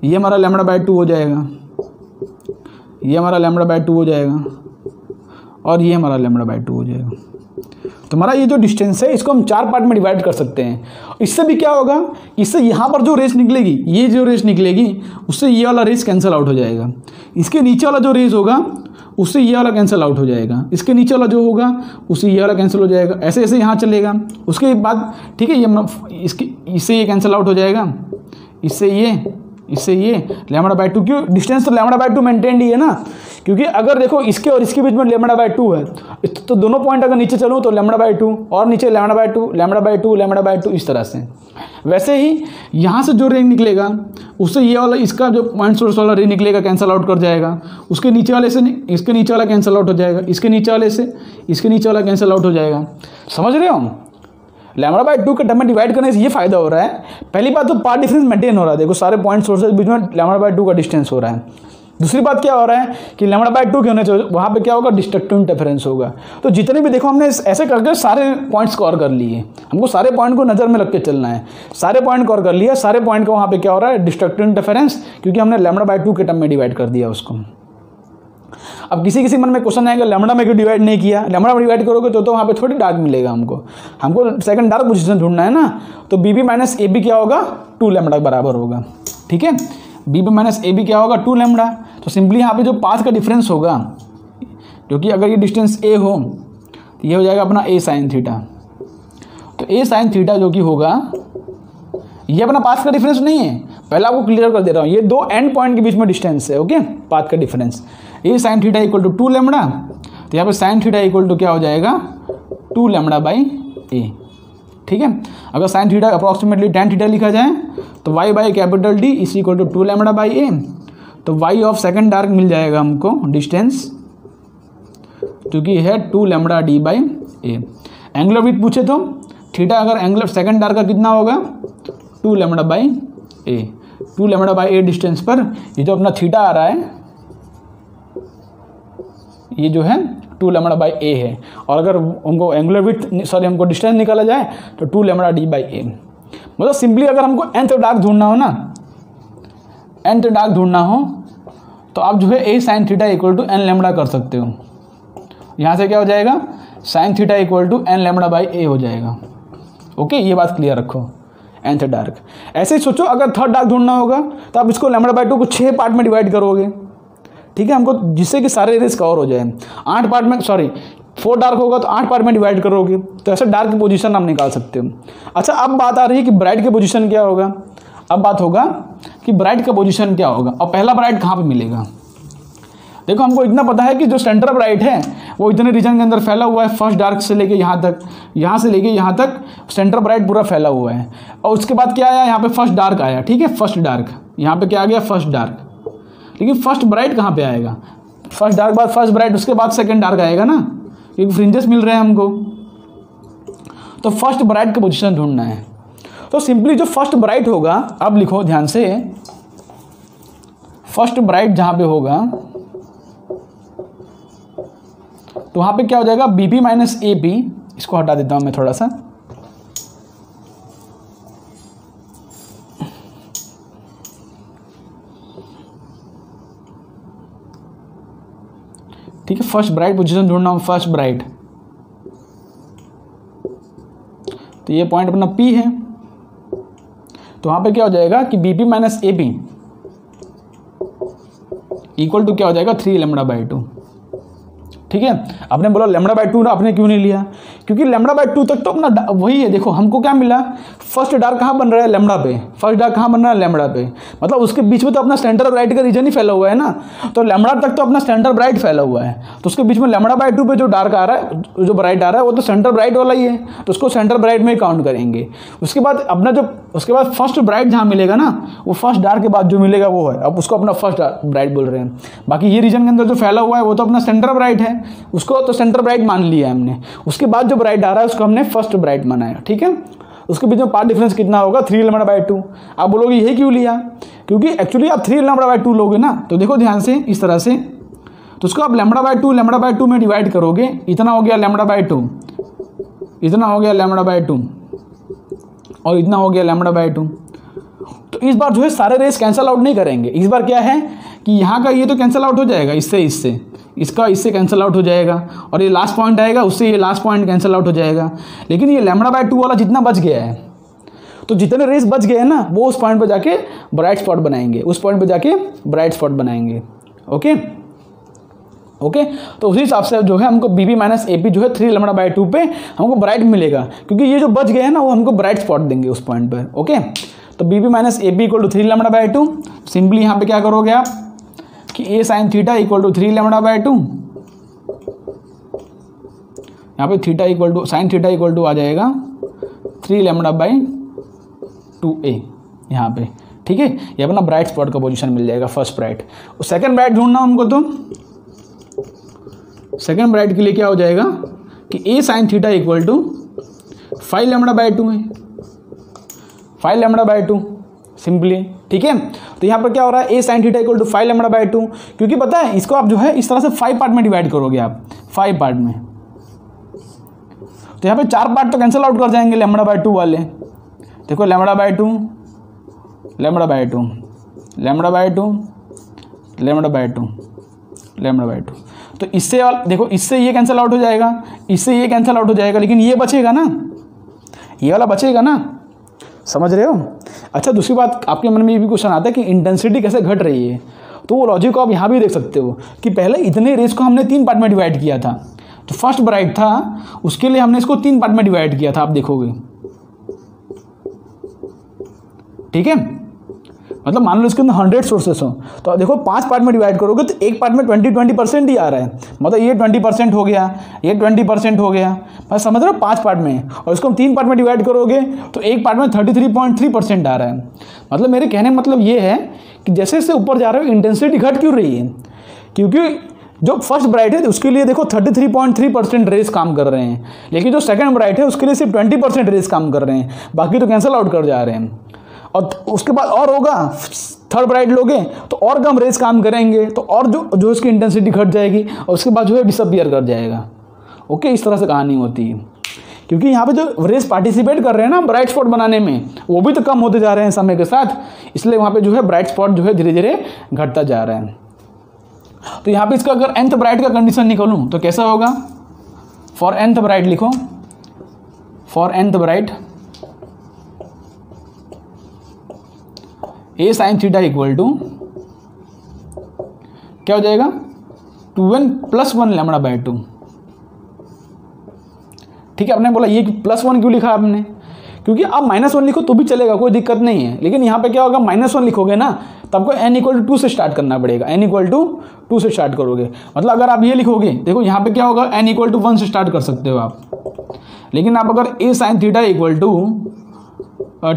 ये हमारा लैम्बडा बाई 2 हो जाएगा, ये हमारा लैम्बडा बाई 2 हो जाएगा, और ये हमारा लैम्बडा बाई 2 हो जाएगा। तो हमारा ये जो डिस्टेंस है इसको हम 4 पार्ट में डिवाइड कर सकते हैं। इससे भी क्या होगा, इससे यहाँ पर जो रेस निकलेगी, ये जो रेस निकलेगी उससे ये वाला रेस कैंसिल आउट हो जाएगा। इसके नीचे वाला जो रेस होगा उससे ये वाला कैंसिल आउट हो जाएगा, इसके नीचे वाला जो होगा उससे ये वाला कैंसिल हो जाएगा, ऐसे ऐसे यहाँ चलेगा। उसके बाद ठीक है, ये इससे ये कैंसिल आउट हो जाएगा, इससे ये लैम्बडा बाई 2, क्यों डिस्टेंस तो लैम्बडा बाई 2 मेंटेन्ड ही है ना। क्योंकि अगर देखो इसके और इसके बीच में लैम्बडा बाई 2 है तो दोनों पॉइंट अगर नीचे चलूँ तो लैम्बडा बाई 2 और नीचे lambda by 2, lambda by 2, lambda by 2, इस तरह से। वैसे ही यहाँ से जो रे निकलेगा उससे ये वाला, इसका जो पॉइंट सोर्स वाला रे निकलेगा कैंसिल आउट कर जाएगा, उसके नीचे वाले से इसके नीचे वाला कैंसिल आउट हो जाएगा, इसके नीचे वाले से इसके नीचे वाला कैंसिल आउट हो जाएगा। समझ रहे हो, लैम्बडा बाई 2 के टर्म में डिवाइड करने से ये फायदा हो रहा है। पहली बात तो पाथ डिफरेंस मेंटेन हो रहा है, देखो सारे पॉइंट सोर्सेज बीच में लैम्बडा बाई 2 का डिस्टेंस हो रहा है। दूसरी बात क्या हो रहा है कि लैम्बडा बाई 2 के होने चाहिए, वहाँ पे क्या होगा, डिस्ट्रक्टिव इंटरफेरेंस होगा। तो जितने भी देखो हमने ऐसे करके सारे पॉइंट्स कवर कर लिए, हमको सारे पॉइंट को नज़र में रख के चलना है। सारे पॉइंट कवर कर लिया, सारे पॉइंट को वहाँ पे क्या हो रहा है, डिस्ट्रक्टिव इंटरफेरेंस, क्योंकि हमने लैम्बडा बाई 2 के टर्म में डिवाइड कर दिया उसको। अब किसी मन में क्वेश्चन आएगा लैम्बडा में क्यों डिवाइड नहीं किया। लैम्बडा में डिवाइड करोगे तो वहाँ पे थोड़ी डार्क मिलेगा, हमको सेकंड डार्क पोजीशन ढूंढना है ना। तो BB माइनस AB क्या होगा, 2 लैम्बडा बराबर होगा। ठीक है, BB माइनस AB क्या होगा, 2 लैम्बडा। तो सिंपली यहाँ पे जो पाथ का डिफरेंस होगा, क्योंकि अगर ये डिस्टेंस A हो तो ये हो जाएगा अपना A साइन थीटा। तो A साइन थीटा जो कि होगा, ये अपना पाथ का डिफरेंस नहीं है, पहले आपको क्लियर कर दे रहा हूँ, ये 2 एंड पॉइंट के बीच में डिस्टेंस है। ओके, पाथ का difference A sine theta equal to 2 lambda. तो यहाँ पे साइन थीटा इक्वल टू क्या हो जाएगा, 2 लैम्बडा बाई A। ठीक है, अगर sine theta approximately tan theta लिखा जाए तो y by capital D is equal to 2 lambda by A। तो y ऑफ सेकंड डार्क मिल जाएगा हमको डिस्टेंस, क्योंकि है 2 lambda D by A। Angular width पूछे तो थीटा अगर एंगुलर सेकंड डार्क का कितना होगा, 2 lambda by A। 2 lambda by A distance पर ये जो अपना थीटा आ रहा है ये जो है 2 लैम्बडा बाई A है। और अगर हमको एंगुलर विड्थ हमको डिस्टेंस निकाला जाए तो 2 लैम्बडा D बाई A। मतलब सिंपली अगर हमको nth डार्क ढूंढना हो ना, nth डार्क ढूंढना हो तो आप जो है A sine theta equal to n lambda कर सकते हो। यहाँ से क्या हो जाएगा, sine theta equal to n lambda by A हो जाएगा। ओके, ये बात क्लियर रखो, nth डार्क। ऐसे ही सोचो अगर थर्ड डार्क ढूंढना होगा तो आप इसको लैम्बडा बाई 2 को 6 पार्ट में डिवाइड करोगे। ठीक है, हमको जिससे कि सारे रेस कवर हो जाए, 8 पार्ट में, सॉरी 4 डार्क होगा तो 8 पार्ट में डिवाइड करोगे, तो ऐसे डार्क की पोजीशन आप निकाल सकते हो। अच्छा, अब बात आ रही है कि ब्राइट की पोजीशन क्या होगा। अब बात होगा कि ब्राइट का पोजीशन क्या होगा और पहला ब्राइट कहाँ पे मिलेगा। देखो, हमको इतना पता है कि जो सेंटर ब्राइट है वो इतने रीजन के अंदर फैला हुआ है, फर्स्ट डार्क से लेके यहाँ तक, यहाँ से लेके यहाँ तक सेंटर ब्राइट पूरा फैला हुआ है। और उसके बाद क्या आया, यहाँ पे फर्स्ट डार्क आया, ठीक है, फर्स्ट डार्क, यहाँ पे क्या आ गया, फर्स्ट डार्क। लेकिन फर्स्ट ब्राइट कहाँ पे आएगा, फर्स्ट डार्क बाद फर्स्ट ब्राइट, उसके बाद सेकेंड डार्क आएगा ना, क्योंकि फ्रिंजेस मिल रहे हैं हमको। तो फर्स्ट ब्राइट का पोजीशन ढूंढना है। तो सिंपली जो फर्स्ट ब्राइट होगा, अब लिखो ध्यान से, फर्स्ट ब्राइट जहां पे होगा तो वहां पे क्या हो जाएगा, बीबी माइनस ए बी। इसको हटा देता हूं मैं थोड़ा सा, ठीक है। फर्स्ट ब्राइट पोजीशन ढूंढना हूं, फर्स्ट ब्राइट, तो ये पॉइंट अपना P है, तो वहां पे क्या हो जाएगा कि BB minus A B equal to क्या हो जाएगा, 3 λ/2, ठीक है। आपने बोला λ/2 आपने क्यों नहीं लिया, क्योंकि λ/2 तक तो अपना वही है। देखो, हमको क्या मिला, फर्स्ट डार्क कहाँ बन रहा है, लैम्बडा पे, फर्स्ट डार्क कहाँ बन रहा है, लैम्बडा पे, मतलब उसके बीच में तो अपना सेंटर ब्राइट का रीजन ही फैला हुआ है ना, तो लैम्बडा तक तो अपना सेंटर ब्राइट फैला हुआ है, तो उसके बीच में λ/2 पे जो डार्क आ रहा है, जो ब्राइट आ रहा है, वो तो सेंटर ब्राइट वाला ही है, तो उसको सेंटर ब्राइट में ही काउंट करेंगे। उसके बाद अपना जो उसके बाद फर्स्ट ब्राइट जहाँ मिलेगा ना, वो फर्स्ट डार्क के बाद जो मिलेगा वो है, अब उसको अपना फर्स्ट ब्राइट बोल रहे हैं। बाकी ये रीजन के अंदर जो फैला हुआ है वो तो अपना सेंटर ब्राइट है, उसको तो सेंटर ब्राइट मान लिया है हमने। उसके बाद जो ब्राइट आ रहा है उसको हमने फर्स्ट ब्राइट माना, ठीक है। उसके बीच में पार्ट डिफरेंस कितना होगा, 3 λ/2। आप बोलोगे ये क्यों लिया, क्योंकि एक्चुअली आप 3 λ/2 लोगे ना, तो देखो ध्यान से इस तरह से, तो उसको आप λ/2 में डिवाइड करोगे, इतना हो गया λ/2, इतना हो गया λ/2 और इतना हो गया λ/2। तो इस बार जो है सारे रेस कैंसिल आउट नहीं करेंगे, इस बार क्या है कि यहाँ का ये तो कैंसिल आउट हो जाएगा, इससे इसका इससे कैंसिल आउट हो जाएगा, और ये लास्ट पॉइंट आएगा उससे ये लास्ट पॉइंट कैंसिल आउट हो जाएगा। लेकिन ये λ/2 वाला जितना बच गया है, तो जितने रेस बच गए हैं ना, वो उस पॉइंट पर जाके ब्राइट स्पॉट बनाएंगे, उस पॉइंट पर जाके ब्राइट स्पॉट बनाएंगे। ओके ओके, तो उसी हिसाब से जो है हमको बीबी माइनस ए पी जो है 3 λ/2 पे हमको ब्राइट मिलेगा, क्योंकि ये जो बच गए हैं ना वो हमको ब्राइट स्पॉट देंगे उस पॉइंट पर। ओके, तो BB minus A P equal to 3 λ/2। Simply यहाँ पे क्या करोगे आप कि A sine theta equal to 3 λ/2, यहाँ पे theta equal to sine theta equal to आ जाएगा 3 λ/2a यहाँ पे, ठीक है। ये अपना ब्राइट स्पॉट का पोजीशन मिल जाएगा, फर्स्ट ब्राइट। और सेकंड ब्राइट ढूंढना हमको, तो सेकंड ब्राइट के लिए क्या हो जाएगा कि A sine theta equal to 5 λ/2 है, 5 λ/2 सिंपली, ठीक है। तो यहाँ पर क्या हो रहा है, ए साइन थीटा इक्वल टू 5 λ/2, क्योंकि पता है इसको आप जो है इस तरह से 5 पार्ट में डिवाइड करोगे आप, 5 पार्ट में, तो यहाँ पे 4 पार्ट तो कैंसिल आउट कर जाएंगे λ/2 वाले। देखो λ/2 λ/2 तो इससे देखो, इससे ये कैंसिल आउट हो जाएगा, इससे ये कैंसिल आउट हो जाएगा, लेकिन ये बचेगा ना, ये वाला बचेगा ना, समझ रहे हो। अच्छा, दूसरी बात आपके मन में ये भी क्वेश्चन आता है कि इंटेंसिटी कैसे घट रही है, तो वो लॉजिक को आप यहाँ भी देख सकते हो कि पहले इतने रेस को हमने 3 पार्ट में डिवाइड किया था, तो फर्स्ट ब्राइट था उसके लिए हमने इसको 3 पार्ट में डिवाइड किया था, आप देखोगे, ठीक है। मतलब मान लो इसके अंदर 100 सोर्सेस हो, तो देखो 5 पार्ट में डिवाइड करोगे तो एक पार्ट में 20% ही आ रहा है, मतलब ये 20% हो गया, ये 20% हो गया, मैं समझ रहा हूँ 5 पार्ट में, और इसको हम 3 पार्ट में डिवाइड करोगे तो एक पार्ट में 33.3% आ रहा है। मतलब मेरे कहने मतलब ये है कि जैसे जैसे ऊपर जा रहे हो इंटेंसिटी घट क्यों रही है, क्योंकि जो फर्स्ट ब्राइट है उसके लिए देखो 33.3% रेस काम कर रहे हैं, लेकिन जो सेकंड ब्राइट है उसके लिए सिर्फ 20% रेस काम कर रहे हैं, बाकी तो कैंसिल आउट कर जा रहे हैं। और उसके बाद और होगा, थर्ड ब्राइट लोगे तो और कम रेस काम करेंगे, तो और जो इसकी इंटेंसिटी घट जाएगी, और उसके बाद जो है डिसअपियर कर जाएगा। ओके, इस तरह से कहानी होती है, क्योंकि यहाँ पे जो रेस पार्टिसिपेट कर रहे हैं ना ब्राइट स्पॉट बनाने में, वो भी तो कम होते जा रहे हैं समय के साथ, इसलिए वहाँ पे जो है ब्राइट स्पॉट जो है धीरे धीरे घटता जा रहा है। तो यहाँ पे इसका अगर nth ब्राइट का कंडीशन निकालूं तो कैसा होगा, फॉर nth ब्राइट लिखो, for nth bright A sine theta equal to क्या हो जाएगा 2n + 1 λ/2, ठीक है, आपने बोला ये +1 क्यों लिखा आपने, क्योंकि आप -1 लिखो तो भी चलेगा, कोई दिक्कत नहीं है, लेकिन यहाँ पे क्या होगा, -1 लिखोगे ना तो आपको n = 2 से स्टार्ट करना पड़ेगा, n = 2 से स्टार्ट करोगे। मतलब अगर आप ये लिखोगे, देखो यहाँ पे क्या होगा, n = 1 से स्टार्ट कर सकते हो आप, लेकिन आप अगर a sin θ =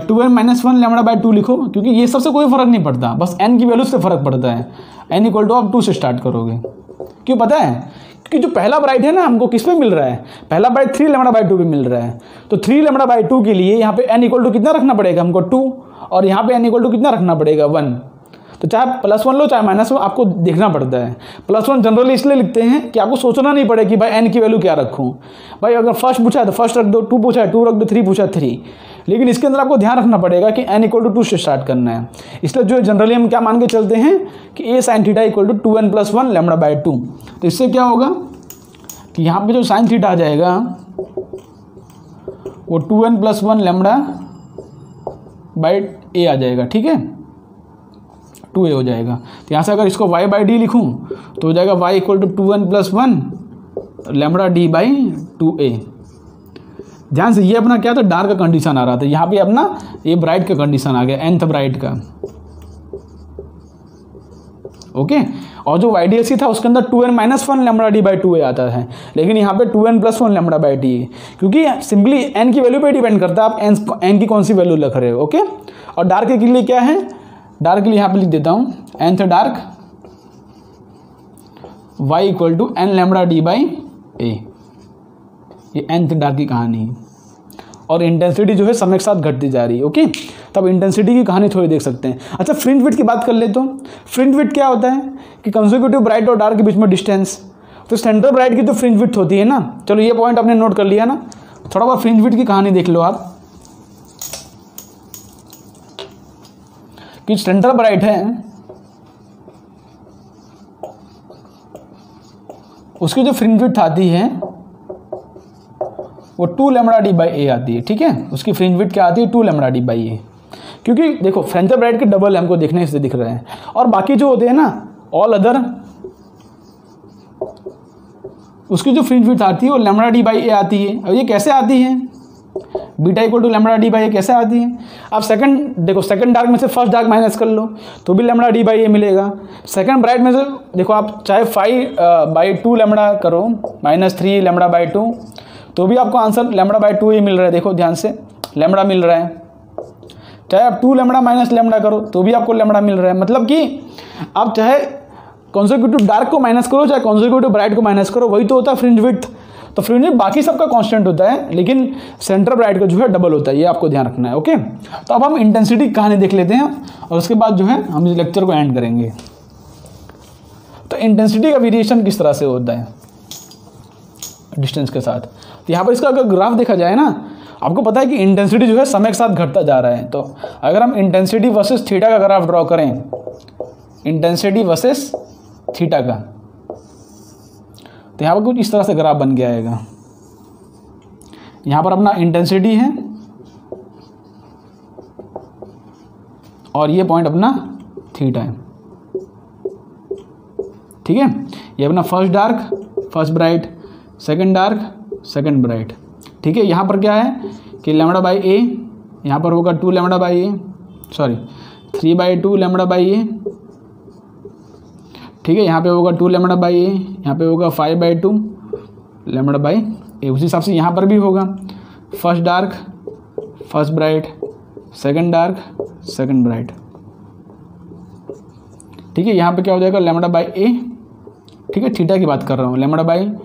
2n - 1 λ/2 लिखो, क्योंकि ये सबसे कोई फर्क नहीं पड़ता, बस n की वैल्यू से फर्क पड़ता है। n = आप 2 से स्टार्ट करोगे, क्यों पता है, कि जो पहला ब्राइट है ना हमको किस पे मिल रहा है, पहला ब्राइट 3 λ/2 पे मिल रहा है, तो 3 λ/2 के लिए यहाँ पे n = कितना रखना पड़ेगा हमको 2, और यहाँ पे n = कितना रखना पड़ेगा 1। तो चाहे +1 लो चाहे -1 आपको देखना पड़ता है। +1 जनरली इसलिए लिखते हैं कि आपको सोचना नहीं पड़े कि भाई n की वैल्यू क्या रखूँ, भाई अगर फर्स्ट पूछा है तो फर्स्ट रख दो, 2 पूछा है 2 रख दो, 3 पूछा 3, लेकिन इसके अंदर आपको ध्यान रखना पड़ेगा कि n = 2 से स्टार्ट करना है। इसलिए जो जनरली हम क्या मान के चलते हैं कि a sin θ = 2n + 1 λ/2। तो इससे क्या होगा कि यहाँ पे जो sin θ आ जाएगा वो 2n + 1 λ/a आ जाएगा, ठीक है, 2a हो जाएगा। तो यहाँ से अगर इसको y/d लिखूँ तो हो जाएगा y = 2n + 1 λd/2a। ध्यान से, ये अपना क्या था, डार्क का कंडीशन आ रहा था, यहाँ पे अपना ये ब्राइट का कंडीशन आ गया, nth ब्राइट का, ओके। और जो YDSC था उसके अंदर 2n - 1 λd/2a आता है, लेकिन यहाँ पे 2n + 1 λ/d, क्योंकि सिंपली n की वैल्यू पे डिपेंड करता है आप n की कौन सी वैल्यू लिख रहे हो, ओके। और डार्क के लिए क्या है, डार्क के लिए यहाँ पे लिख देता हूँ nth dark y = n λd/a, ये nth डार्क की कहानी है। और इंटेंसिटी जो है समय के साथ घटती जा रही है, ओके। तब इंटेंसिटी की कहानी थोड़ी देख सकते हैं। अच्छा, फ्रिंज विड्थ की बात कर ले तो फ्रिंज विड्थ क्या होता है कि कंसेक्यूटिव ब्राइट और डार्क के बीच में डिस्टेंस, तो सेंटर ब्राइट की तो फ्रिंज विड्थ होती है ना। चलो ये पॉइंट आपने नोट कर लिया ना, थोड़ा बहुत फ्रिंज विड्थ की कहानी देख लो आप, कि सेंटर ब्राइट है उसकी जो फ्रिंज विड्थ आती है वो 2 λd/a आती है, ठीक है। उसकी फ्रिंज विड्थ क्या आती है, 2 λd/a, क्योंकि देखो सेंटर ब्राइट के डबल हमको देखने से दिख रहे हैं, और बाकी जो होते हैं ना ऑल अदर, उसकी जो फ्रिंज विड्थ आती है वो λd/a आती है। और ये कैसे आती है, बीटा = λd/a कैसे आती है। आप सेकंड देखो, सेकंड डार्क में से फर्स्ट डार्क माइनस कर लो तो भी λd/a मिलेगा। सेकंड ब्राइट में से देखो आप चाहे 5/2 λ करो -3 λ/2 तो भी आपको आंसर λ/2 ही मिल रहा है। देखो ध्यान से लैम्बडा मिल रहा है, चाहे आप 2 λ - λ करो तो भी आपको लैम्बडा मिल रहा है। मतलब कि आप चाहे कॉन्सेक्यूटिव डार्क को माइनस करो चाहे कॉन्सेक्यूटिव ब्राइट को माइनस करो, वही तो होता है फ्रिंज विड्थ। तो फ्रिंज विड्थ बाकी सबका कांस्टेंट होता है, लेकिन सेंटर ब्राइट का जो है डबल होता है, ये आपको ध्यान रखना है, ओके। तो अब हम इंटेंसिटी की कहानी देख लेते हैं और उसके बाद जो है हम इस लेक्चर को एंड करेंगे। तो इंटेंसिटी का वेरिएशन किस तरह से होता है डिस्टेंस के साथ। तो यहाँ पर इसका अगर ग्राफ देखा जाए ना, आपको पता है कि इंटेंसिटी जो है समय के साथ घटता जा रहा है। तो अगर हम इंटेंसिटी वर्सेस थीटा का ग्राफ ड्रॉ करें, इंटेंसिटी वर्सेस थीटा का, तो यहाँ पर कुछ इस तरह से ग्राफ बन के आएगा। यहाँ पर अपना इंटेंसिटी है और ये पॉइंट अपना थीटा है, ठीक है। ये अपना first dark first bright, second dark second bright, ठीक है। यहाँ पर क्या है कि λ/a, यहाँ पर होगा 2 λ/a, सॉरी 3/2 λ/a, ठीक है। यहाँ पे होगा 2 λ/a, यहाँ पे होगा 5/2 λ/a। उसी हिसाब से यहाँ पर भी होगा first dark first bright, second dark second bright, ठीक है। यहाँ पे क्या हो जाएगा λ/a, ठीक है, थीटा की बात कर रहा हूँ, λ/,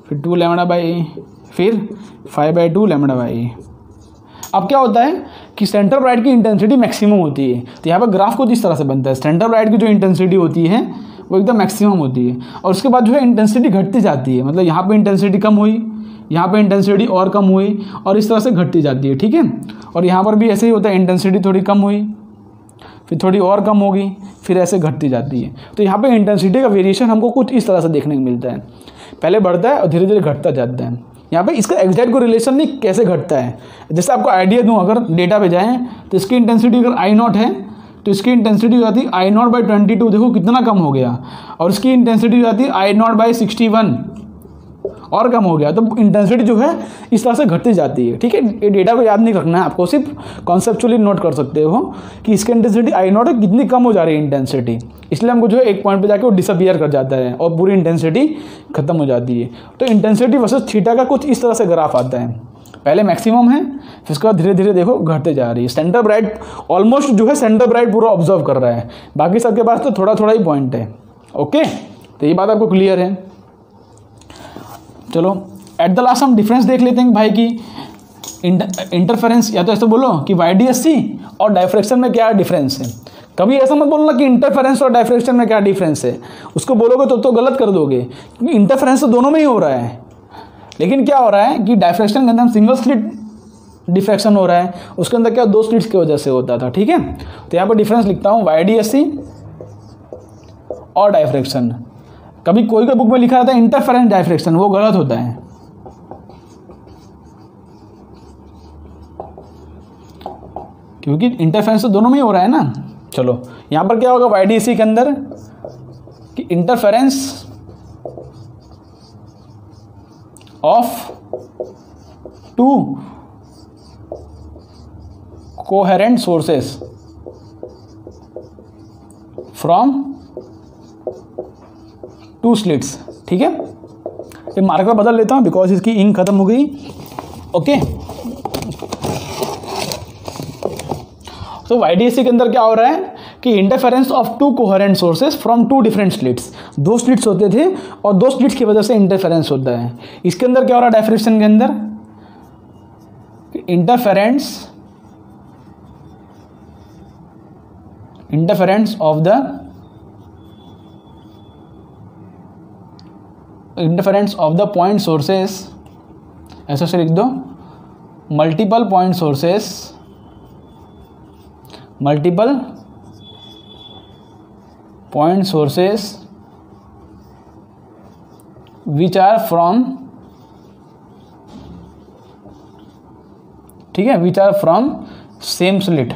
फिर 2 λ/a, फिर 5/2 λ/a। अब क्या होता है कि सेंटर ब्राइट की इंटेंसिटी मैक्सिमम होती है। तो यहाँ पर ग्राफ कुछ इस तरह से बनता है, सेंटर ब्राइट की जो इंटेंसिटी होती है वो एकदम मैक्सिमम होती है, और उसके बाद जो है इंटेंसिटी घटती जाती है। मतलब यहाँ पे इंटेंसिटी कम हुई, यहाँ पे इंटेंसिटी और कम हुई, और इस तरह से घटती जाती है, ठीक है। और यहाँ पर भी ऐसे ही होता है, इंटेंसिटी थोड़ी कम हुई, फिर थोड़ी और कम होगी, फिर ऐसे घटती जाती है। तो यहाँ पे इंटेंसिटी का वेरिएशन हमको कुछ इस तरह से देखने को मिलता है, पहले बढ़ता है और धीरे धीरे घटता जाता है। यहाँ पे इसका एग्जैक्ट को रिलेशन नहीं कैसे घटता है, जैसे आपको आइडिया दूँ, अगर डेटा पे जाएँ तो इसकी इंटेंसिटी अगर I0 है तो इसकी इंटेंसिटी हो जाती है I0/22, देखो कितना कम हो गया। और इसकी इंटेंसिटी हो जाती है I0/61, और कम हो गया, तो इंटेंसिटी जो है इस तरह से घटती जाती है। ठीक है, ये डेटा को याद नहीं रखना है आपको, सिर्फ कॉन्सेप्चुअली नोट कर सकते हो कि इसकी इंटेंसिटी आई नॉट है कितनी कम हो जा रही है इंटेंसिटी, इसलिए हमको जो है एक पॉइंट पे जाके वो डिसअपियर कर जाता है और पूरी इंटेंसिटी खत्म हो जाती है। तो इंटेंसिटी वर्सेस थीटा का कुछ इस तरह से ग्राफ आता है, पहले मैक्सिमम है, फिर उसके बाद धीरे धीरे देखो घटते जा रही है। सेंटर ब्राइट ऑलमोस्ट जो है सेंटर ब्राइट पूरा ऑब्जर्व कर रहा है, बाकी सबके पास तो थोड़ा थोड़ा ही पॉइंट है। ओके, तो ये बात आपको क्लियर है। चलो एट द लास्ट हम डिफरेंस देख लेते हैं भाई कि इंटरफेरेंस, या तो ऐसे बोलो कि YDSC और डायफ्रैक्शन में क्या डिफरेंस है। कभी ऐसा मत बोलना कि इंटरफेरेंस और डायफ्रैक्शन में क्या डिफरेंस है, उसको बोलोगे तो गलत कर दोगे, क्योंकि इंटरफेरेंस तो दोनों में ही हो रहा है। लेकिन क्या हो रहा है कि डायफ्रैक्शन के अंदर सिंगल स्लिट डिफ्रैक्शन हो रहा है, उसके अंदर क्या 2 स्लिट्स की वजह से होता था। ठीक है, तो यहाँ पर डिफरेंस लिखता हूँ YDSC और डायफ्रैक्शन। कभी कोई बुक में लिखा रहता है इंटरफेरेंस डायफ्रैक्शन, वो गलत होता है। क्योंकि इंटरफेरेंस तो दोनों में ही हो रहा है ना। चलो यहाँ पर क्या होगा YDSC के अंदर कि interference of 2 coherent sources from 2 slits. ठीक है, ये मार्कर बदल लेता हूँ बिकॉज इसकी इंक खत्म हो गई। ओके, तो YDSC के अंदर क्या हो रहा है कि interference of 2 coherent sources from 2 different slits, 2 slits होते थे और 2 स्लिट्स की वजह से इंटरफेरेंस होता है। इसके अंदर क्या हो रहा है डायफ्रैक्शन के अंदर, interference of the point sources, ऐसा से लिख दो, multiple point sources which are from, ठीक है, which are from same slit.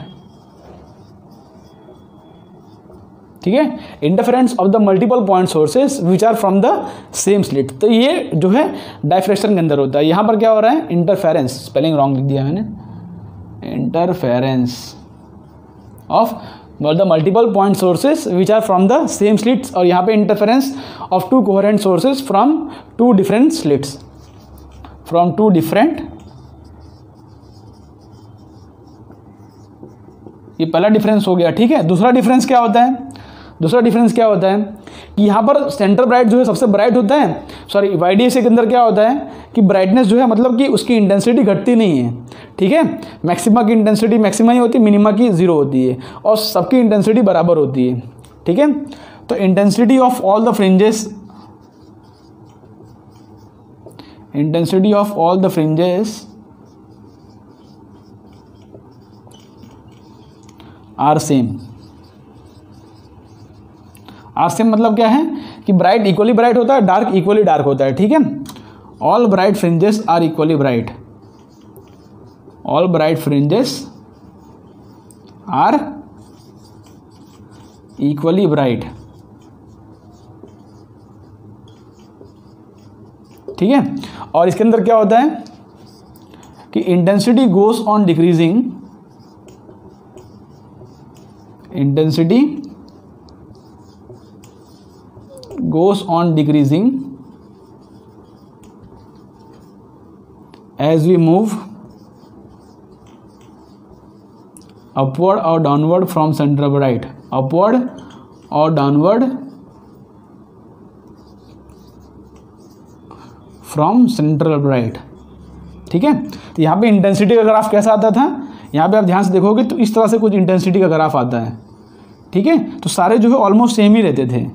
ठीक है, interference of the multiple point sources which are from the same slit, तो ये जो है डायफ्रैक्शन के अंदर होता है। यहां पर क्या हो रहा है इंटरफेरेंस, स्पेलिंग रॉन्ग लिख दिया मैंने, interference of the multiple point sources which are from the same slits, और यहाँ पे interference of 2 coherent sources from 2 different slits, from 2 different. ये पहला डिफरेंस हो गया। ठीक है, दूसरा डिफरेंस क्या होता है, कि यहाँ पर सेंटर ब्राइट जो है सबसे ब्राइट होता है। सॉरी, YDSC के अंदर क्या होता है कि ब्राइटनेस जो है मतलब कि उसकी इंटेंसिटी घटती नहीं है। ठीक है, मैक्सिमा की इंटेंसिटी मैक्सिमा ही होती है, मिनिमा की 0 होती है, और सबकी इंटेंसिटी बराबर होती है। ठीक है, तो intensity of all the fringes are same मतलब क्या है कि ब्राइट इक्वली ब्राइट होता है, डार्क इक्वली डार्क होता है। ठीक है, all bright fringes are equally bright, all bright fringes are equally bright. ठीक है, और इसके अंदर क्या होता है कि intensity goes on decreasing, intensity goes on decreasing as we move upward or downward from center bright, upward or downward from central bright। ठीक है, तो यहाँ पे इंटेंसिटी का ग्राफ कैसा आता था, यहाँ पे आप ध्यान से देखोगे तो इस तरह से कुछ इंटेंसिटी का ग्राफ आता है। ठीक है, तो सारे जो है ऑलमोस्ट सेम ही रहते थे,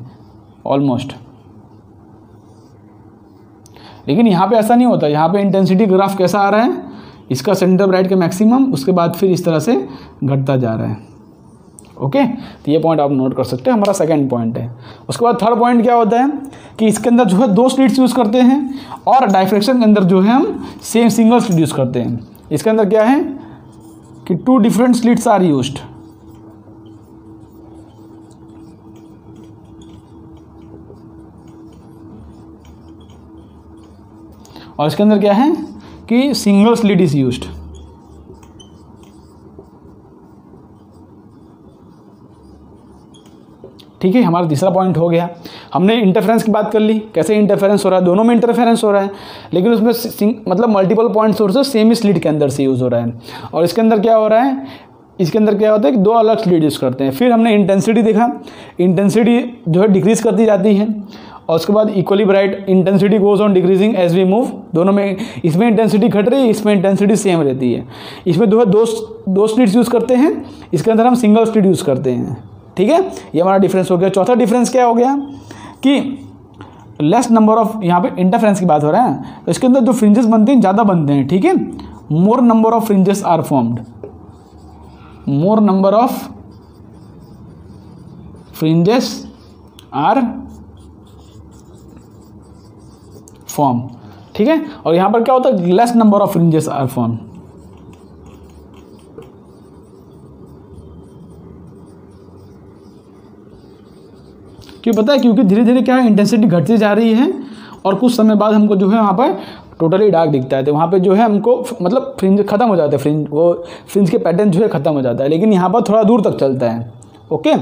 ऑलमोस्ट। लेकिन यहाँ पे ऐसा नहीं होता, यहाँ पे इंटेंसिटी ग्राफ कैसा आ रहा है, इसका सेंटर ब्राइट के मैक्सिमम, उसके बाद फिर इस तरह से घटता जा रहा है। ओके, तो ये पॉइंट आप नोट कर सकते हैं, हमारा सेकंड पॉइंट है। उसके बाद थर्ड पॉइंट क्या होता है कि इसके अंदर जो है 2 स्लिट्स यूज़ करते हैं, और डायफ्रैक्शन के अंदर जो है हम सिंगल स्लिट यूज़ करते हैं। इसके अंदर क्या है कि 2 डिफरेंट स्लिट्स आर यूज्ड। और इसके अंदर क्या है कि सिंगल स्लिट इज यूज्ड। ठीक है, हमारा तीसरा पॉइंट हो गया। हमने इंटरफेरेंस की बात कर ली, कैसे इंटरफेरेंस हो रहा है, दोनों में इंटरफेरेंस हो रहा है, लेकिन उसमें मतलब मल्टीपल पॉइंट सोर्सेस सेम ही स्लिट के अंदर से यूज़ हो रहा है। और इसके अंदर क्या हो रहा है, इसके अंदर क्या होता है कि दो अलग स्लिट यूज़ करते हैं। फिर हमने इंटेंसिटी देखा, इंटेंसिटी जो है डिक्रीज़ करती जाती है, और उसके बाद equally bright intensity goes on decreasing as we move. दोनों में, इसमें इंटेंसिटी घट रही है, इसमें इंटेंसिटी सेम रहती है। इसमें दो स्लिट्स यूज़ करते हैं, इसके अंदर हम सिंगल स्लिट यूज़ करते हैं। ठीक है, ये हमारा डिफरेंस हो गया। चौथा डिफरेंस क्या हो गया कि लेस नंबर ऑफ, यहाँ पे इंटरफेरेंस की बात हो रहा है, तो इसके अंदर जो फ्रिंजेस बनते हैं ज़्यादा बनते हैं। ठीक है, more number of fringes are formed, more number of fringes are form. ठीक है, और यहाँ पर क्या होता है, less number of fringes are form. क्यों पता है, क्योंकि धीरे धीरे क्या है, इंटेंसिटी घटती जा रही है, और कुछ समय बाद हमको जो है वहाँ पर टोटली डार्क दिखता है। तो वहाँ पे जो है हमको मतलब फ्रिंज खत्म हो जाता है, फ्रिंज के पैटर्न जो है खत्म हो जाता है, लेकिन यहाँ पर थोड़ा दूर तक चलता है। ओके,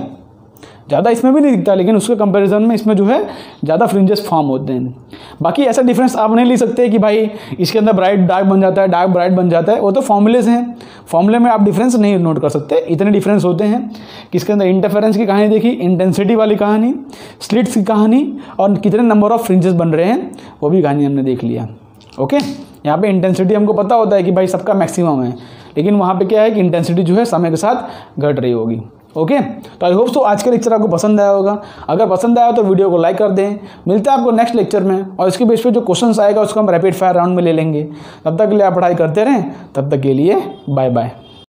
ज़्यादा इसमें भी नहीं दिखता, लेकिन उसके कंपैरिजन में इसमें जो है ज़्यादा फ्रिंजेस फॉर्म होते हैं। बाकी ऐसा डिफरेंस आप नहीं ले सकते कि भाई इसके अंदर ब्राइट डार्क बन जाता है, डार्क ब्राइट बन जाता है, वो तो फॉर्मूलेज हैं, फॉर्मूले में आप डिफरेंस नहीं नोट कर सकते। इतने डिफरेंस होते हैं कि इसके अंदर इंटरफेरेंस की कहानी देखी, इंटेंसिटी वाली कहानी, स्लिट्स की कहानी, और कितने नंबर ऑफ फ्रिंजेस बन रहे हैं वो भी कहानी हमने देख लिया। ओके, यहाँ पे इंटेंसिटी हमको पता होता है कि भाई सबका मैक्सिमम है, लेकिन वहाँ पे क्या है कि इंटेंसिटी जो है समय के साथ घट रही होगी। ओके, तो आई होप सो आज का लेक्चर आपको पसंद आया होगा। अगर पसंद आया तो वीडियो को लाइक कर दें। मिलते हैं आपको नेक्स्ट लेक्चर में, और इसके बेस पे जो क्वेश्चंस आएगा उसको हम रैपिड फायर राउंड में ले लेंगे। तब तक के लिए आप पढ़ाई करते रहें, तब तक के लिए बाय बाय।